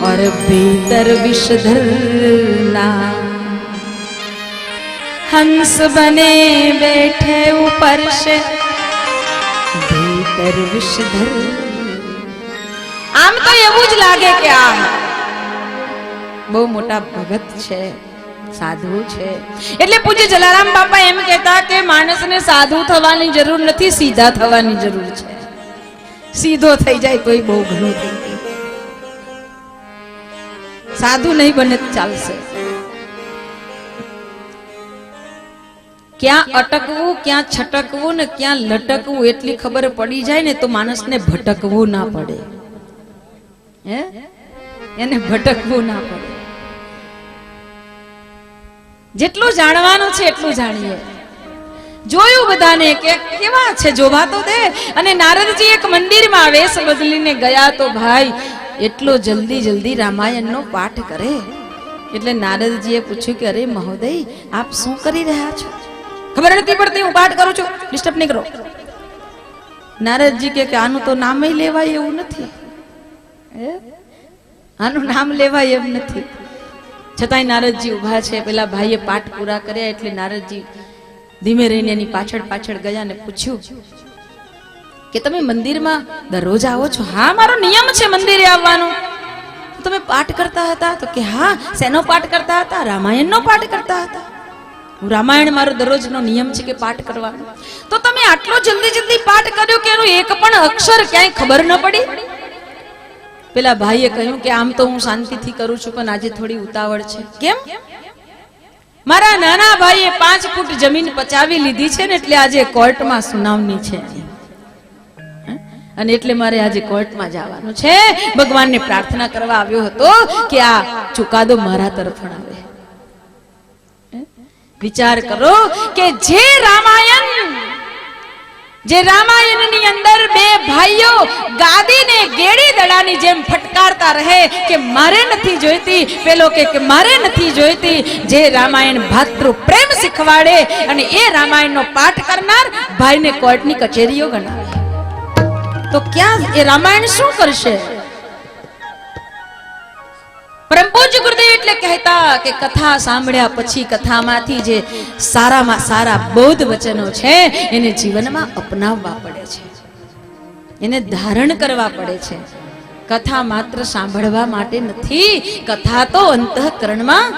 Speaker 1: और भीतर विषधरना, हंस बने बैठे ऊपर से भीतर विषधर. આમ તો એવું જ લાગે કે આ બહુ મોટા ભગત છે, સાધુ છે. એટલે પૂજ્ય જલારામ બાપા એમ કહેતા કે માણસને સાધુ થવાની જરૂર નથી, સીધા થવાની જરૂર છે. સીધો થઈ જાય તોય બહુ ઘણું થઈ જાય, સાધુ નહીં બને ચાલશે. ક્યાં અટકવું, ક્યાં છટકવું ને ક્યાં લટકવું એટલી ખબર પડી જાય ને તો માણસને ભટકવું ના પડે. એને ભટકવું ના પડે. જેટલું જાણવાનું છે એટલું જાણીએ. જોયું બધાને કે કેવા છે જોવા તો દે. અને નારદજી એક મંદિરમાં વેશ બદલીને ગયા તો ભાઈ એટલો જલ્દી જલ્દી રામાયણનો પાઠ કરે. એટલે નારદજીએ પૂછ્યું કે અરે મહોદય આપ શું કરી રહ્યા છો? ખબર નથી પડતી, હું પાઠ કરું છું, ડિસ્ટર્બ નહીં કરો. નારદજી કે આનું તો નામ લેવાય એવું નથી, આનું નામ લેવાય એમ નથી. છતાંય નારદજી ઉભા છે. પેલા ભાઈએ પાઠ પૂરા કર્યા એટલે નારદજી ધીમે રહીને એની પાછળ પાછળ ગયા અને પૂછ્યું કે તમે મંદિરમાં દરરોજ આવો છો? હા, મારો નિયમ છે મંદિરે આવવાનો. તમે પાઠ કરતા હતા? તો કે હા. શેનો પાઠ કરતા હતા? રામાયણનો પાઠ કરતા હતા. હું રામાયણ મારો દરરોજનો નિયમ છે કે પાઠ કરવાનો. તો તમે આટલો જલ્દી જલ્દી પાઠ કર્યો કે એનું એક પણ અક્ષર ક્યાંય ખબર ન પડી? પેલા ભાઈએ કહ્યું કે આમ તો હું શાંતિથી કરું છું પણ આજે થોડી ઉતાવળ છે. કેમ? મારા નાના ભાઈએ 5 ફૂટ જમીન પચાવી લીધી છે ને એટલે આજે કોર્ટમાં સુનાવણી છે અને એટલે મારે આજે કોર્ટમાં જવાનું છે. ભગવાનને પ્રાર્થના કરવા આવ્યો હતો કે આ ચુકાદો મારા તરફ આવે. વિચાર કરો કે જે રામાયણની અંદર 2 ભાઈઓ ગાદીને ગેડી દડાની જેમ ફટકારતા રહે કે મારે નથી જોઈતી, પેલો કે મારે નથી જોઈતી. જે રામાયણ ભાતૃ પ્રેમ શીખવાડે અને એ રામાયણનો પાઠ કરનાર ભાઈને કોર્ટની કચેરીઓ ગણાવે. તો ક્યાં એ રામાયણ શું કરશે? પરમ પૂજ્ય ગુરુદેવ એટલે કહેતા કે કથા સાંભળ્યા પછી કથામાંથી જે સારામાં સારા બૌદ્ધ વચનો છે એને જીવનમાં અપનાવવા પડે છે, એને ધારણ કરવા પડે છે. કથા માત્ર સાંભળવા માટે નથી, કથા તો અંતઃકરણમાં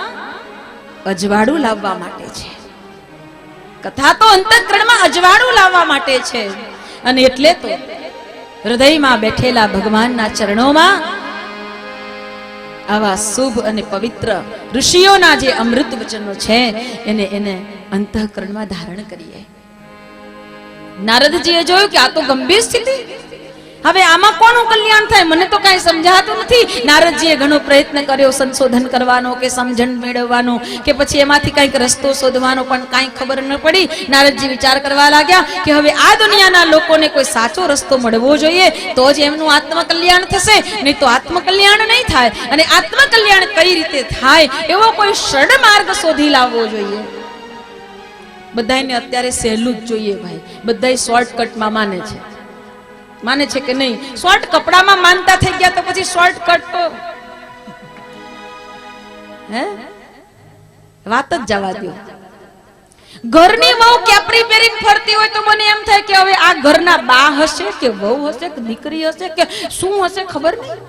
Speaker 1: અજવાળું લાવવા માટે છે. કથા તો અંતઃકરણમાં અજવાળું લાવવા માટે છે. અને એટલે તો હૃદયમાં બેઠેલા ભગવાનના ચરણોમાં આવા શુભ અને પવિત્ર ઋષિઓના જે અમૃત વચનો છે એને અંતઃકરણમાં ધારણ કરીએ. નારદજીએ જોયું કે આ તો ગંભીર સ્થિતિ, હવે આમાં કોનું કલ્યાણ થાય મને તો કઈ સમજાતું નથી. નારદજીએ ઘણો પ્રયત્ન કર્યો સંશોધન કરવાનો કે સમજણ મેળવવાનો કે પછી એમાંથી કઈક રસ્તો શોધવાનો, પણ કઈ ખબર ન પડી. નારદજી વિચાર કરવા લાગ્યા કે હવે આ દુનિયાના લોકોને કોઈ સાચો રસ્તો મળવો જોઈએ તો જ એમનું આત્મકલ્યાણ થશે, નહીં તો આત્મકલ્યાણ નહીં થાય. અને આત્મકલ્યાણ કઈ રીતે થાય એવો કોઈ સરળ માર્ગ શોધી લાવવો જોઈએ. બધાને અત્યારે સહેલું જ જોઈએ ભાઈ, બધા શોર્ટકટમાં માને છે કે નહીં? શોર્ટ કપડામાં માનતા થઈ ગયા તો પછી શોર્ટકટ તો વાત જ જવા દો. ઘરની વહુ કેપરી પહેરીને ફરતી હોય તો મને એમ થાય કે હવે આ ઘરના બા હશે કે વહુ હશે કે દીકરી હશે કે શું હશે ખબર નહીં.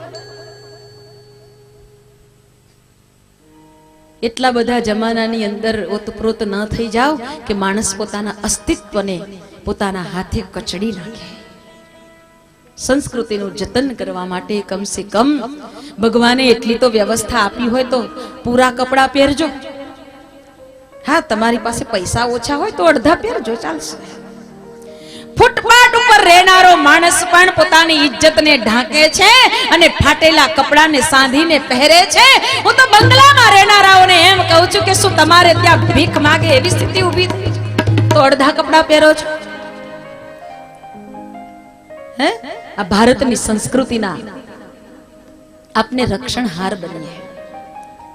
Speaker 1: એટલા બધા જમાનાની અંદર ઓતપ્રોત ન થઈ જાવ કે માણસ પોતાના અસ્તિત્વને પોતાના હાથે કચડી નાખે. સંસ્કૃતિનું જતન કરવા માટે કમસે કમ ભગવાને એટલી તો વ્યવસ્થા આપી હોય તો પૂરા કપડા પહેરજો. હા, તમારી પાસે પૈસા ઓછા હોય તો અડધા પહેરજો, ચાલશે. ફૂટપાથ ઉપર રહેનારો માણસ પણ પોતાની ઇજ્જતને ઢાંકે છે અને ફાટેલા કપડાને સાંધીને પહેરે છે. હું તો બંગલામાં રહેનારાઓને એમ કહું છું કે શું તમારે ત્યાં ભીખ માંગે એવી સ્થિતિ ઊભી થઈ તો અડધા કપડા પહેરો છો? હે, આ ભારતની સંસ્કૃતિના આપને રક્ષણહાર બનીએ.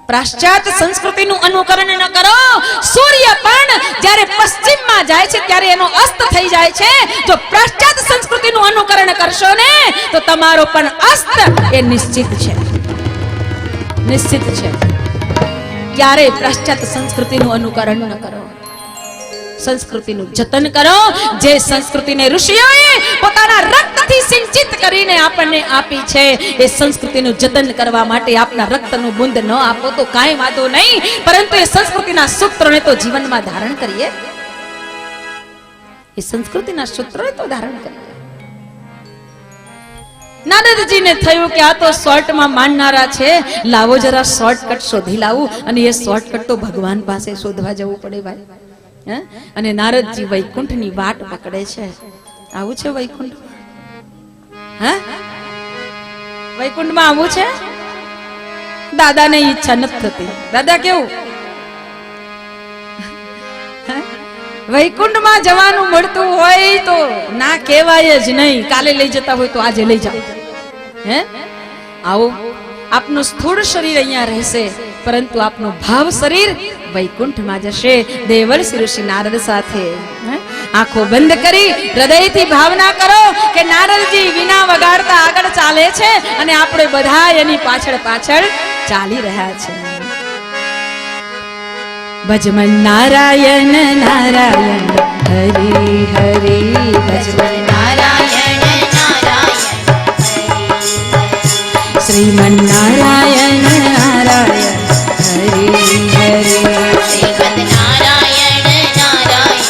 Speaker 1: પાશ્ચાત્ય સંસ્કૃતિનું અનુકરણ ન કરો. સૂર્ય પણ જ્યારે પશ્ચિમમાં જાય છે ત્યારે એનો અસ્ત થઈ જાય છે. જો પાશ્ચાત્ય સંસ્કૃતિનું અનુકરણ કરશો ને તો તમારો પણ અસ્ત એ નિશ્ચિત છે, નિશ્ચિત છે. ક્યારે પાશ્ચાત્ય સંસ્કૃતિનું અનુકરણ ન કરો, સંસ્કૃતિનું જતન કરો. જે સંસ્કૃતિને ઋષિઓએ પોતાના રક્તથી સિંચિત કરીને આપણને આપી છે એ સંસ્કૃતિનું જતન કરવા માટે આપના રક્તનું બુંદ ન આપો તો કાંઈ વાંધો નહીં, પરંતુ એ સંસ્કૃતિના સૂત્રોને તો જીવનમાં ધારણ કરીએ. એ સંસ્કૃતિના સૂત્રોને તો ધારણ કરીએ. નારદજીને થયું કે આ તો શોર્ટમાં માનનારા છે, લાવો જરા શોર્ટકટ શોધી લાવું. અને એ શોર્ટકટ તો ભગવાન પાસે શોધવા જવું પડે ભાઈ. અને નારદજી વૈકુંઠની વાટ પકડે છે. આવું છે વૈકુંઠ? હા, વૈકુંઠમાં આવું છે? દાદાને ઈચ્છા નથી થતી. દાદા કેવું વૈકુંઠમાં જવાનું મળતું હોય તો ના કહેવાય જ નહીં. કાલે લઈ જતા હોય તો આજે લઈ જાઓ. હે, આવો આપનું સ્થૂળ શરીર અહીંયા રહેશે, પરંતુ આપનું ભાવ શરીર વૈકુંઠમાં જશે. દેવર્ષિ ઋષિ નારદ સાથે આંખો બંધ કરી હૃદયથી ભાવના કરો કે નારદજી વિના વગાડતા આગળ ચાલે છે અને આપણે બધા એની પાછળ પાછળ ચાલી રહ્યા છે. ભજમન નારાયણ નારાયણ હરી હરી, ભજમન નારાયણ નારાયણ શ્રીમન નારાયણ નારાયણ હરી હરી, શ્રીમદ નારાયણ નારાયણ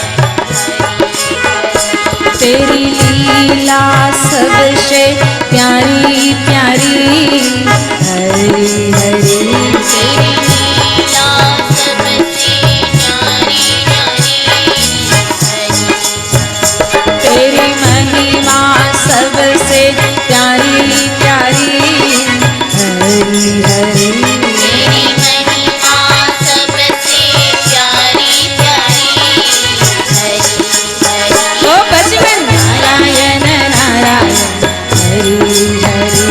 Speaker 1: तेरी लीला सबसे प्यारी प्यारी, हरी हरी तेरी लीला सबसे प्यारी प्यारी, तेरी महिमा सबसे प्यारी प्यारी, हरी हरी नारायण नारायण हरी हरी।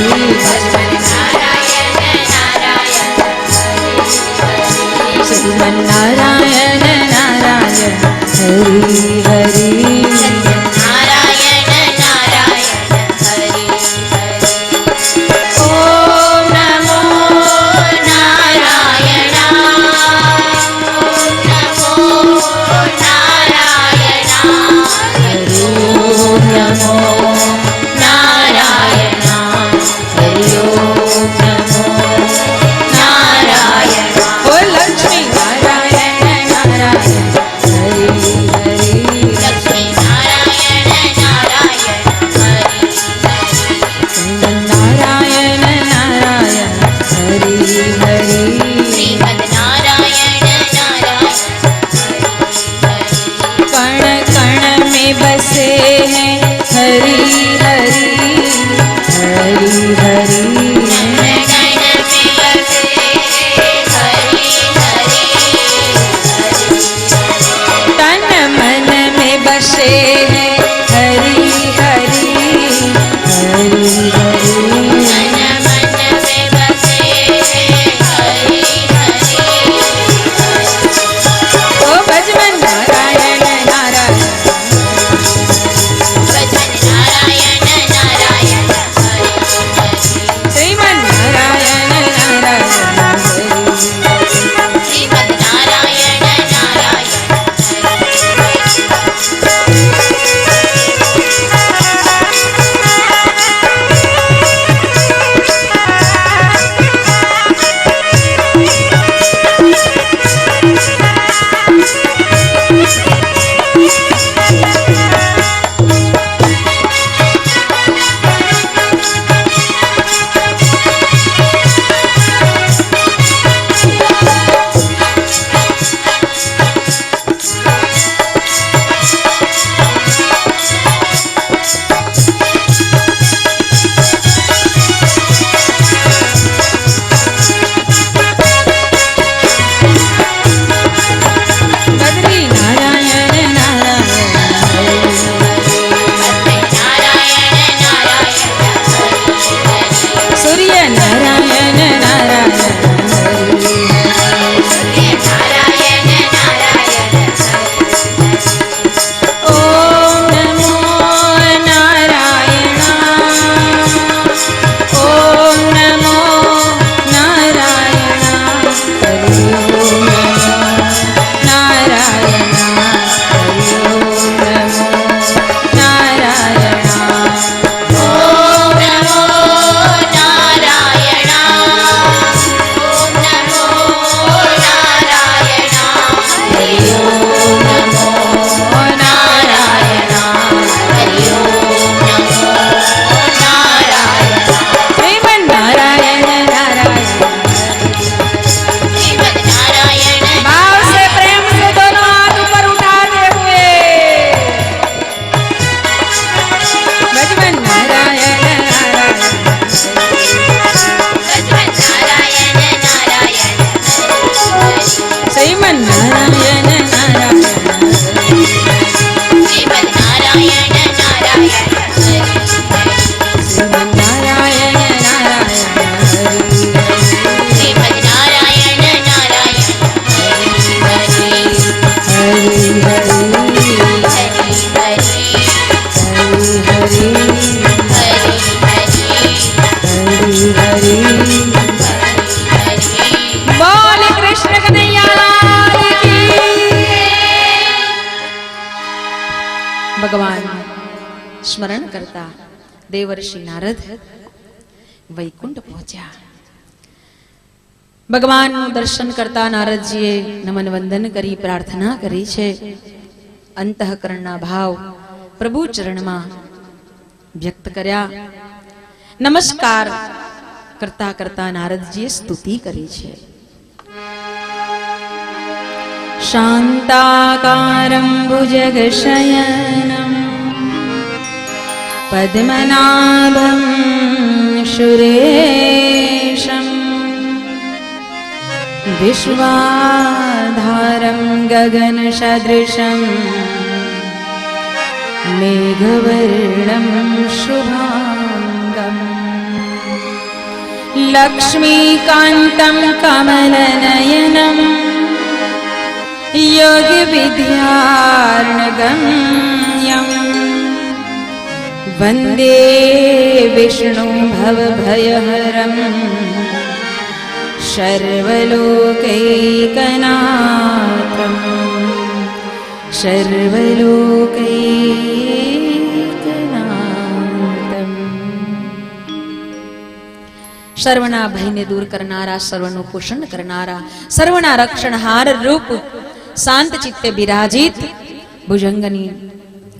Speaker 1: હરી બોલ કૃષ્ણ કનૈયા કી ભગવાન સ્મરણ કરતા દેવર્ષિ નારદ વૈકુંઠ પહોંચ્યા. ભગવાનનું દર્શન કરતા નારદજીએ નમન વંદન કરી પ્રાર્થના કરી છે. અંતઃકરણના ભાવ પ્રભુ ચરણમાં વ્યક્ત કર્યા. નમસ્કાર કરતા કરતા નારદજીએ સ્તુતિ કરી છે. શાંતાકારં ભુજગશયનં પદ્મનાભં સુરેશં વિશ્વાધારં ગગનસદૃશં મેઘવર્ણં શુભાંગં લક્ષ્મીકાન્तं કમલનયનં યોગવિદ્યાર્ણગમ્યં વંદે વિષ્ણુ ભવભયહરં સર્વલોકૈકનાથં સર્વલોકૈકનાથં. સર્વના ભયને દૂર કરનારા, સર્વનું પોષણ કરનારા, સર્વના રક્ષણહાર રૂપ શાંત ચિત્તે બિરાજિત, ભુજંગની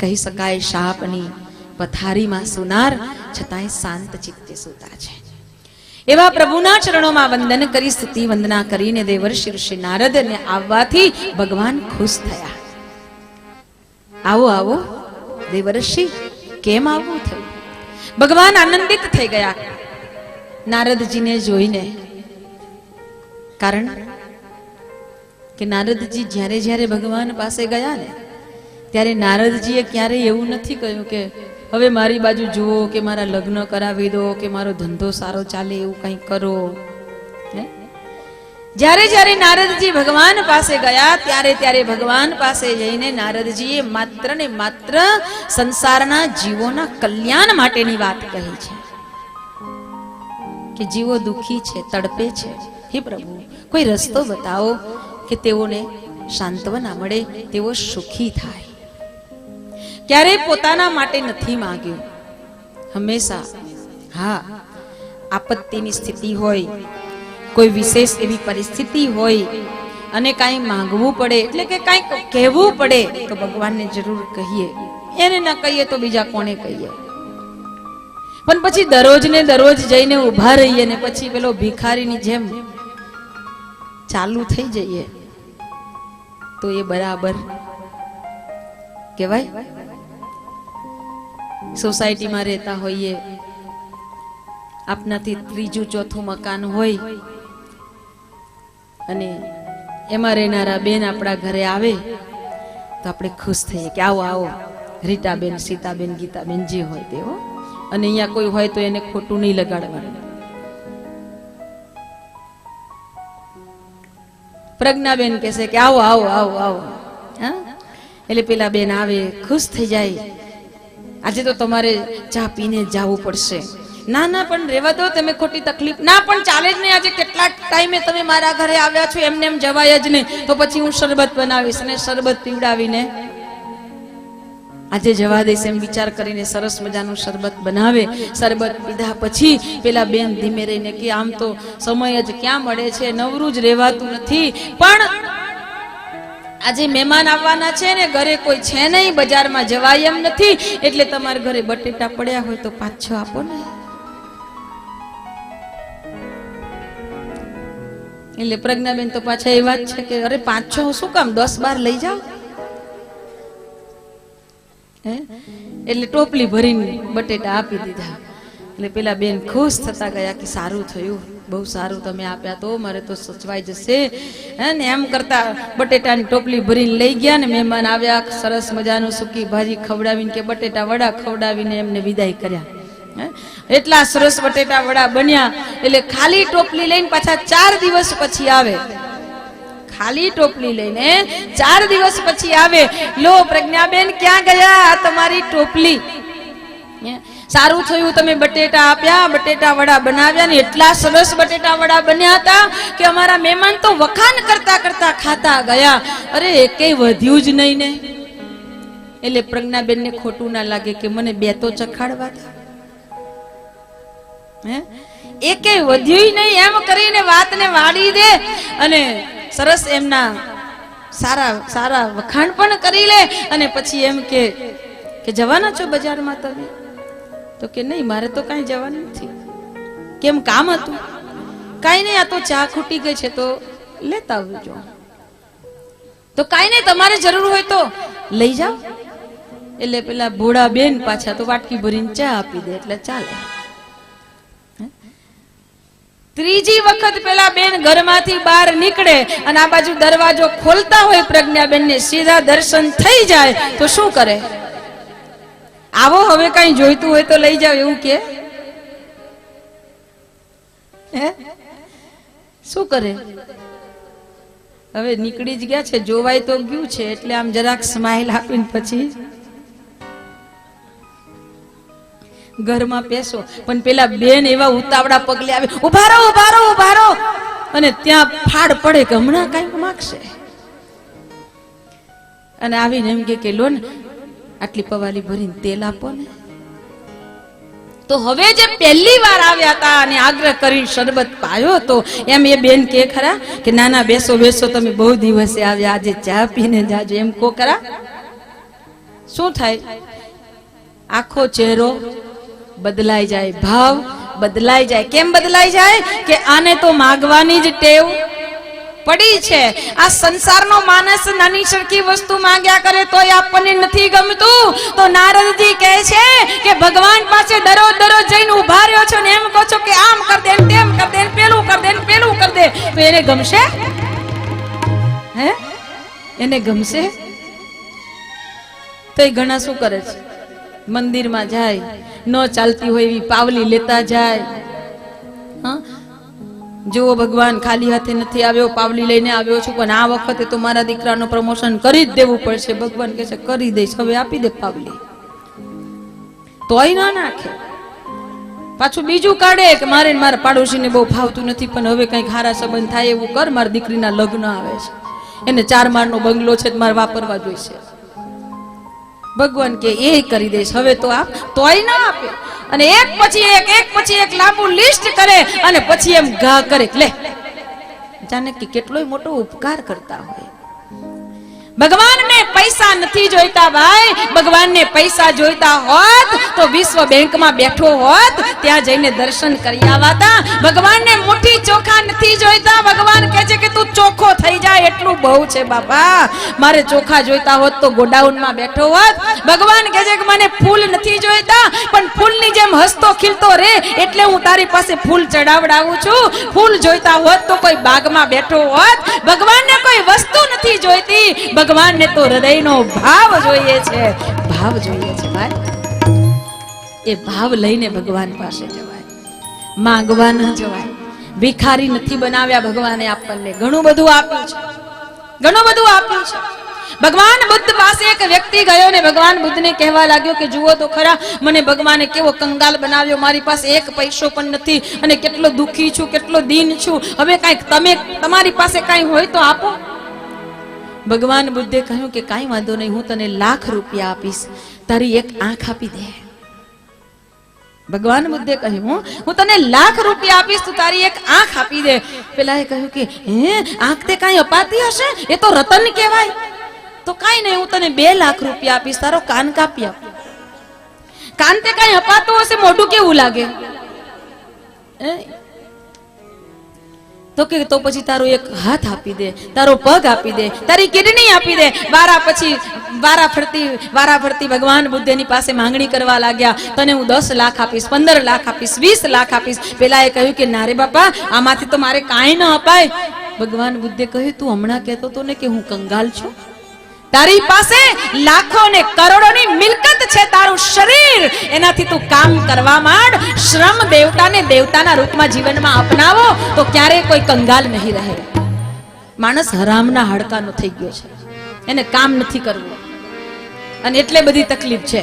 Speaker 1: કહી શકાય શાપની પથારીમાં સુનાર, છતાંય શાંત ચિત્તે સૂતા છે એવા પ્રભુના ચરણોમાં વંદન કરી સ્તુતિ વંદના કરીને દેવર્ષિ ઋષિ નારદને આવવાથી ભગવાન ખુશ થયા. આવો આવો દેવર્ષિ, કેમ આવવું થયું? ભગવાન આનંદિત થઈ ગયા નારદજીને જોઈને. કારણ કે નારદજી જ્યારે જ્યારે ભગવાન પાસે ગયા ને ત્યારે નારદજીએ ક્યારેય એવું નથી કહ્યું કે હવે મારી બાજુ જુઓ, કે મારા લગ્ન કરાવી દો, કે મારો ધંધો સારો ચાલે એવું કંઈ કરો. જ્યારે જ્યારે નારદજી ભગવાન પાસે ગયા ત્યારે ત્યારે ભગવાન પાસે જઈને નારદજીએ માત્ર ને માત્ર સંસારના જીવોના કલ્યાણ માટેની વાત કહી છે કે જીવો દુખી છે, તડપે છે, હે પ્રભુ કોઈ રસ્તો બતાવો કે તેઓને સાંત્વના મળે, તેઓ સુખી થાય. ક્યારેય પોતાના માટે નથી માંગ્યું. હંમેશા હા, આપત્તિની સ્થિતિ હોય, કોઈ વિશેષ એવી પરિસ્થિતિ હોય અને કાંઈ માંગવું પડે એટલે કે કાંઈક કહેવું પડે તો ભગવાનને જરૂર કહીએ. એને ન કહીએ તો બીજા કોને કહીએ? પણ પછી દરરોજ ને દરરોજ જઈને ઉભા રહીએ ને પછી પેલો ભિખારીની જેમ ચાલુ થઈ જઈએ તો એ બરાબર કહેવાય? સોસાયટીમાં રહેતા હોઈએ, આપનાથી ત્રીજું ચોથું મકાન હોય અને એમાં રહેનારા બેન આપણા ઘરે આવે તો આપણે ખુશ થઈએ કે આવો આવો, રીટાબેન, સીતાબેન, ગીતાબેન જે હોય તેઓ. અને અહીંયા કોઈ હોય તો એને ખોટું નહીં લગાડવાનું. પ્રજ્ઞાબેન કહેશે કે આવો આવો આવો આવો, હા, એટલે પેલા બેન આવે, ખુશ થઈ જાય. આજે તો તમારે ચા પીને જવું પડશે. ના ના, પણ રહેવા દો, તમે ખોટી તકલીફ. ના, પણ ચાલે જ નહીં. આજે કેટલા ટાઈમે તમે મારા ઘરે આવ્યા છો, એમને એમ જવાય જ નહીં. તો પછી હું શરબત બનાવીશ અને શરબત પીવડાવીને આજે જવા દઈશ એમ વિચાર કરીને સરસ મજાનું શરબત બનાવે. શરબત પીધા પછી પેલા બેન ધીમે રહીને કે આમ તો સમય જ ક્યાં મળે છે, નવરું જ રહેવાતું નથી, પણ આજે મહેમાન આવવાના છે ને ઘરે કોઈ છે નહીં, બજારમાં જવાય એમ નથી, એટલે તમારા ઘરે બટેટા પડ્યા હોય તો 5-6 આપો ને. એટલે પ્રજ્ઞાબેન તો પાછા એ વાત છે કે અરે 5-6 શું કામ, 10-12 લઈ જાઓ. એટલે ટોપલી ભરીને બટેટા આપી દીધા. એટલે પેલા બેન ખુશ થતા ગયા કે સારું થયું, બહુ સારું તમે આપ્યા, તો મારે તો સચવાઈ જશે. ને એમ કરતા બટેટાની ટોપલી ભરીને લઈ ગયા ને મહેમાન આવ્યા, સરસ મજાનું સૂકી ભાજી ખવડાવીને કે બટેટા વડા ખવડાવીને એમને વિદાય કર્યા. એટલા સરસ બટેટા વડા બન્યા. એટલે ખાલી ટોપલી લઈને પાછા 4 દિવસ પછી આવે. ખાલી ટોપલી લઈને 4 દિવસ પછી આવે. લો પ્રજ્ઞાબેન, ક્યાં ગયા આ તમારી ટોપલી? સારું થયું તમે બટેટા આપ્યા, બટેટા વડા બનાવ્યા ને એટલા સરસ બટેટા વડા બન્યા હતા કે અમારા મહેમાન તો વખાણ કરતા કરતા ખાતા ગયા. અરે એકેય વધ્યું જ નહીં ને. એટલે પ્રજ્ઞાબેન ને ખોટું ના લાગે કે મને બે તો ચખાડવા હતા, હે એકેય વધ્યું નહીં એમ કરીને વાતને વાળી દે અને સરસ એમના સારા સારા વખાણ પણ કરી લે અને પછી એમ કે જવાના છો બજારમાં તમે? તો કે નહીં, મારે તો કાંઈ જવાનું નથી. કેમ, કામ હતું? કાંઈ નહીં, આ તો ચા ખૂટી ગઈ છે તો લેતા આવજો. તો કાંઈ નહીં, તમારે જરૂર હોય તો લઈ જાઓ. એટલે પેલા ભોળા બેન પાછા તો વાટકી ભરીને ચા આપી દે એટલે ચાલે. ત્રીજી વખત પેલા બેન ઘરમાંથી બહાર નીકળે અને આ બાજુ દરવાજો ખોલતા હોય પ્રજ્ઞાબેન ને સીધા દર્શન થઈ જાય તો શું કરે? આવો, હવે કઈ જોઈતું હોય તો લઈ જાવ એવું કે શું કરે? હવે નીકળી જ ગયા છે, જોવાય તો ગયું છે એટલે આમ જરાક સ્માઈલ આપીને પછી ઘરમાં પેસો. પણ પેલા બેન એવા ઉતાવળા પગલે આવે, ઉભા રહો ઉભા રહો ઉભા રહો, અને ત્યાં ફાડ પડે કે હમણાં કઈક માગશે અને આવીને એમ કે લો ને આટલી પવાલી ભરીને તેલ આપો ને. તો હવે જે પહેલી વાર આવ્યા હતા અને આગ્રહ કરી શરબત પાયો તો એમ એ બેન કે ખરા કે ના ના બેસો બેસો, તમે બહુ દિવસે આવ્યા, આજે ચા પીને જાજો એમ કો ખરા? શું થાય? આખો ચહેરો બદલાઈ જાય, ભાવ બદલાઈ જાય. કેમ બદલાઈ જાય? કે આને તો માગવાની જ ટેવ પડી છે. આ સંસારનો માણસ નાની સરખી વસ્તુ માંગ્યા કરે તોય આપણને નથી ગમતું. તો નારદજી કહે છે કે ભગવાન પાસે દરરોજ દરરોજ જઈને ઉભા રહ્યો છો ને એમ કહો છો કે આમ કર દે, તેમ કર દે, પેલું કર દે, પેલું કર દે, તો એને ગમશે? હે, એને ગમશે? તો એ ઘણા શું કરે છે, મંદિરમાં જાય, ન ચાલતી હોય એવી પાવલી લેતા જાય. હા, જો ભગવાન ખાલી હાથે નથી આવ્યો, પાવલી લઈને આવ્યો છું, પણ આ વખતે તો મારા દીકરાનું પ્રમોશન કરી જ દેવું પડશે. ભગવાન કહે છે કરી દઈશ, હવે આપી દે પાવલી. તોય ના નાખે, પાછું બીજું કાઢે કે મારે મારા પાડોશીને બહુ ફાવતું નથી, પણ હવે કઈક સારા સંબંધ થાય એવું કર, મારા દીકરીના લગ્ન આવે છે, એને 4 માળનો બંગલો છે, મારે વાપરવા જોઈશે. ભગવાન કે એ કરી દઈશ, હવે તો આપ. તોય ના આપે અને એક પછી એક લાંબુ લિસ્ટ કરે અને પછી એમ ઘા કરે, લે જાને કે કેટલોય મોટો ઉપકાર કરતા હોય. ભગવાનને પૈસા નથી જોઈતા ભાઈ, ભગવાનને પૈસા જોઈતા હોત તો વિશ્વ બેંકમાં બેઠો હોત, ત્યાં જઈને દર્શન કરી આવાતા. ભગવાનને મુઠ્ઠી ચોખા નથી જોઈતા, ભગવાન કહે છે કે તું ચોખ્ખો થઈ જાય એટલું બહુ છે બાપા. મારે ચોખા જોઈતા હોત તો ગોડાઉનમાં બેઠો હોત. ભગવાન કહે છે કે મને ફૂલ નથી જોઈતા, પણ ફૂલની જેમ હસતો ખીલતો રે એટલે હું તારી પાસે ફૂલ ચડાવડાવું છું. ફૂલ જોઈતા હોત તો કોઈ બાગમાં બેઠો હોત. ભગવાનને કોઈ વસ્તુ નથી જોઈતી, ભગવાનને તો હૃદયનો ભાવ જોઈએ છે, ભાવ જોઈએ છે ભાઈ. એ ભાવ લઈને ભગવાન પાસે જવાય, માંગવા ન જવાય. ભિખારી નથી બનાવ્યા ભગવાને આપણને, ઘણું બધું આપ્યું છે, ઘણું બધું આપ્યું છે. ભગવાન બુદ્ધ પાસે એક વ્યક્તિ ગયો ને ભગવાન બુદ્ધને કહેવા લાગ્યો કે જુઓ તો ખરા, મને ભગવાને કેવો કંગાલ બનાવ્યો, મારી પાસે એક પૈસો પણ નથી અને કેટલો દુખી છું, કેટલો દીન છું. હવે કાંઈક તમે તમારી પાસે કાંઈ હોય તો આપો. ભગવાન બુદ્ધે કહ્યું કે કાંઈ વાંધો નહીં, હું તને ₹1,00,000 આપીશ, તારી એક આંખ આપી દે. ભગવાન બુદ્ધે કહ્યું હું તને ₹1,00,000 આપીશ, તું તારી એક આંખ આપી દે. પેલાએ કહ્યું કે હે, આંખ તે કાંઈ અપાતી હશે, એ તો રતન કહેવાય. તો કાંઈ નહીં, હું તને ₹2,00,000 આપીશ, તારો કાન કાપી આપ. કાન તે કાંઈ અપાતું હશે, મોઢું કેવું લાગે? તો કે તો પછી તારો એક હાથ આપી દે, તારો પગ આપી દે, તારી કિડની આપી દે. વારા ફરતી ભગવાન બુદ્ધની પાસે માંગણી કરવા લાગ્યા, તને હું 10 લાખ આપીશ, 15 લાખ આપીશ, 20 લાખ આપીશ. પેલા એ કહ્યું કે ના રે બાપા, આમાંથી તો મારે કાંઈ ન અપાય. ભગવાન બુદ્ધે કહ્યું તું હમણાં કહેતો હતો ને કે હું કંગાલ છું, તારી પાસે લાખો ને કરોડોની મિલકત છે, તારું શરીર, એનાથી તું કામ કરવા માંડ. શ્રમ દેવતાને દેવતાના રૂપમાં જીવનમાં અપનાવો તો ક્યારેય કોઈ કંગાલ નહીં રહે. માણસ હરામના હાડકાનો થઈ ગયો છે, એને કામ નથી કરવું અને એટલે બધી તકલીફ છે.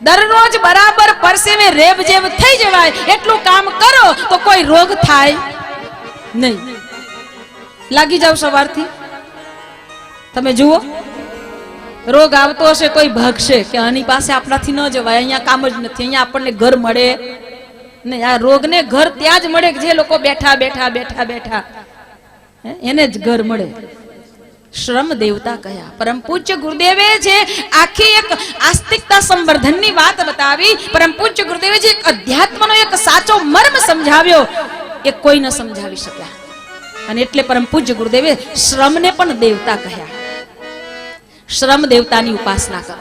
Speaker 1: દરરોજ બરાબર પરસેવે રેબ જેબ થઈ જવાય એટલું કામ કરો તો કોઈ રોગ થાય નહીં. લાગી જાવ સવારથી, તમે જુઓ રોગ આવતો હશે, કોઈ ભાગશે કે આની પાસે આપણાથી ન જવાય, અહીંયા કામ જ નથી, અહીંયા આપણને ઘર મળે નહીં. આ રોગને ઘર ત્યાં જ મળે કે જે લોકો બેઠા બેઠા બેઠા બેઠા એને જ ઘર મળે. શ્રમ દેવતા કયા પરમ પૂજ્ય ગુરુદેવે જે આખી એક આસ્તિકતા સંવર્ધનની વાત બતાવી, પરમ પૂજ્ય ગુરુદેવે જે એક અધ્યાત્મનો એક સાચો મર્મ સમજાવ્યો એ કોઈ ન સમજાવી શક્યા. અને એટલે પરમ પૂજ્ય ગુરુદેવે શ્રમને પણ દેવતા કહ્યા. શ્રમ દેવતાની ઉપાસના કરો,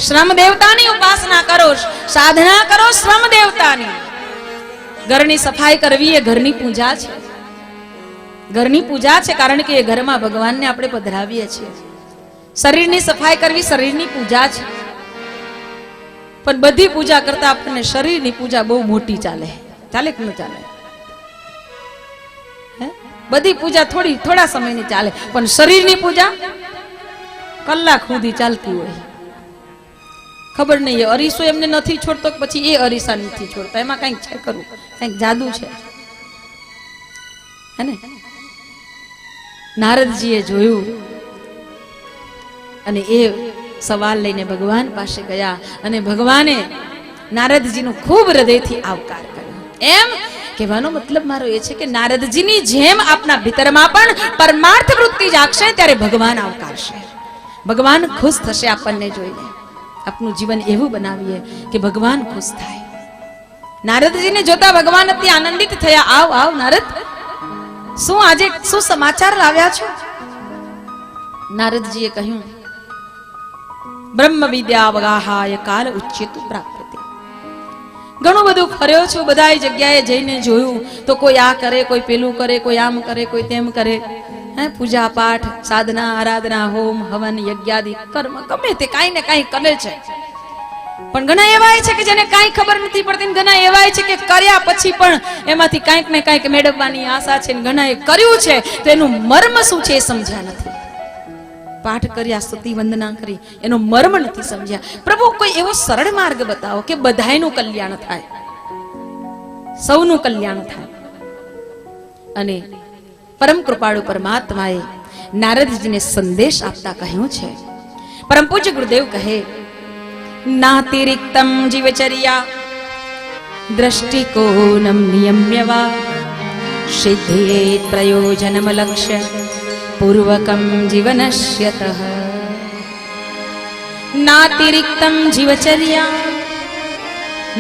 Speaker 1: શ્રમ દેવતાની ઉપાસના કરો, સાધના કરો શ્રમ દેવતાની. ઘરની સફાઈ કરવી એ ઘરની પૂજા છે, ઘરની પૂજા છે, કારણ કે એ ઘરમાં ભગવાનને આપણે પધરાવીએ છીએ. શરીરની સફાઈ કરવી શરીરની પૂજા છે, પણ બધી પૂજા કરતા આપણને શરીરની પૂજા બહુ મોટી ચાલે. ચાલે કે ન ચાલે? બધી પૂજા થોડા સમયની ચાલે, પણ શરીરની પૂજા કલાક સુધી ચાલતી હોય. ખબર નહીં અરીસો એમને નથી છોડતો પછી એ અરીસા નથી છોડતા, એમાં કઈક છે કરું, કઈક જાદુ છે હે. નારદજીએ જોયું અને એ સવાલ લઈને ભગવાન પાસે ગયા અને ભગવાને નારદજીનું ખૂબ હૃદયથી આવકાર કર્યો. એમ કહેવાનો મતલબ મારો એ છે કે નારદજીની જેમ આપના ભીતરમાં પણ પરમાર્થ વૃત્તિ જાગશે ત્યારે ભગવાન આવકારશે. ભગવાન ખુશ થશે આપણને જોઈને. આપનું જીવન એવું બનાવીએ કે ભગવાન ખુશ થાય. નારદજીને જોતા ભગવાન અતિ આનંદિત થયા. આવ આવ નારદ, શું આજે શું સમાચાર લાવ્યા છો? નારદજીએ કહ્યું, બ્રહ્મ વિદ્યા વગાહાય કાલ ઉચ્ચેતુ પ્રાપ્યતે. ઘણું બધું ફર્યો છું, બધા જગ્યાએ જઈને જોયું તો કોઈ આ કરે, કોઈ પેલું કરે, કોઈ આમ કરે, કોઈ તેમ કરે. પૂજા પાઠ સાધના આરાધના હોમ હવન યજ્ઞાદિ કર્મ ગમે તે કાંઈ ને કાંઈ કરે છે, પણ ઘણા એવા છે કે જેને કાંઈ ખબર નથી પડતી, ઘણા એવા છે કે કર્યા પછી પણ એમાંથી કાંઈક ને કાંઈક મેળવવાની આશા છે, ઘણા એ કર્યું છે તો એનું મર્મ શું છે એ સમજ્યા નથી. પાઠ કર્યા, સ્તુતિ વંદના કરી, એનો મર્મ નથી સમજ્યા. પ્રભુ કોઈ એવો સરળ માર્ગ બતાવો કે બધાયનું કલ્યાણ થાય, સૌનું કલ્યાણ થાય. અને પરમ કૃપાળુ પરમાત્માએ નારદજીને સંદેશ આપતા કહ્યું છે. પરમ પૂજ્ય ગુરુદેવ કહે, નાતિરિક્તમ જીવચર્યા દ્રષ્ટિકોણમ નિયમ્યવા સિદ્ધેત પ્રયોજનમ લક્ષ્ય પૂર્વકમ જીવનસ્યતઃ. નાતિરિક્તમ જીવચર્યા.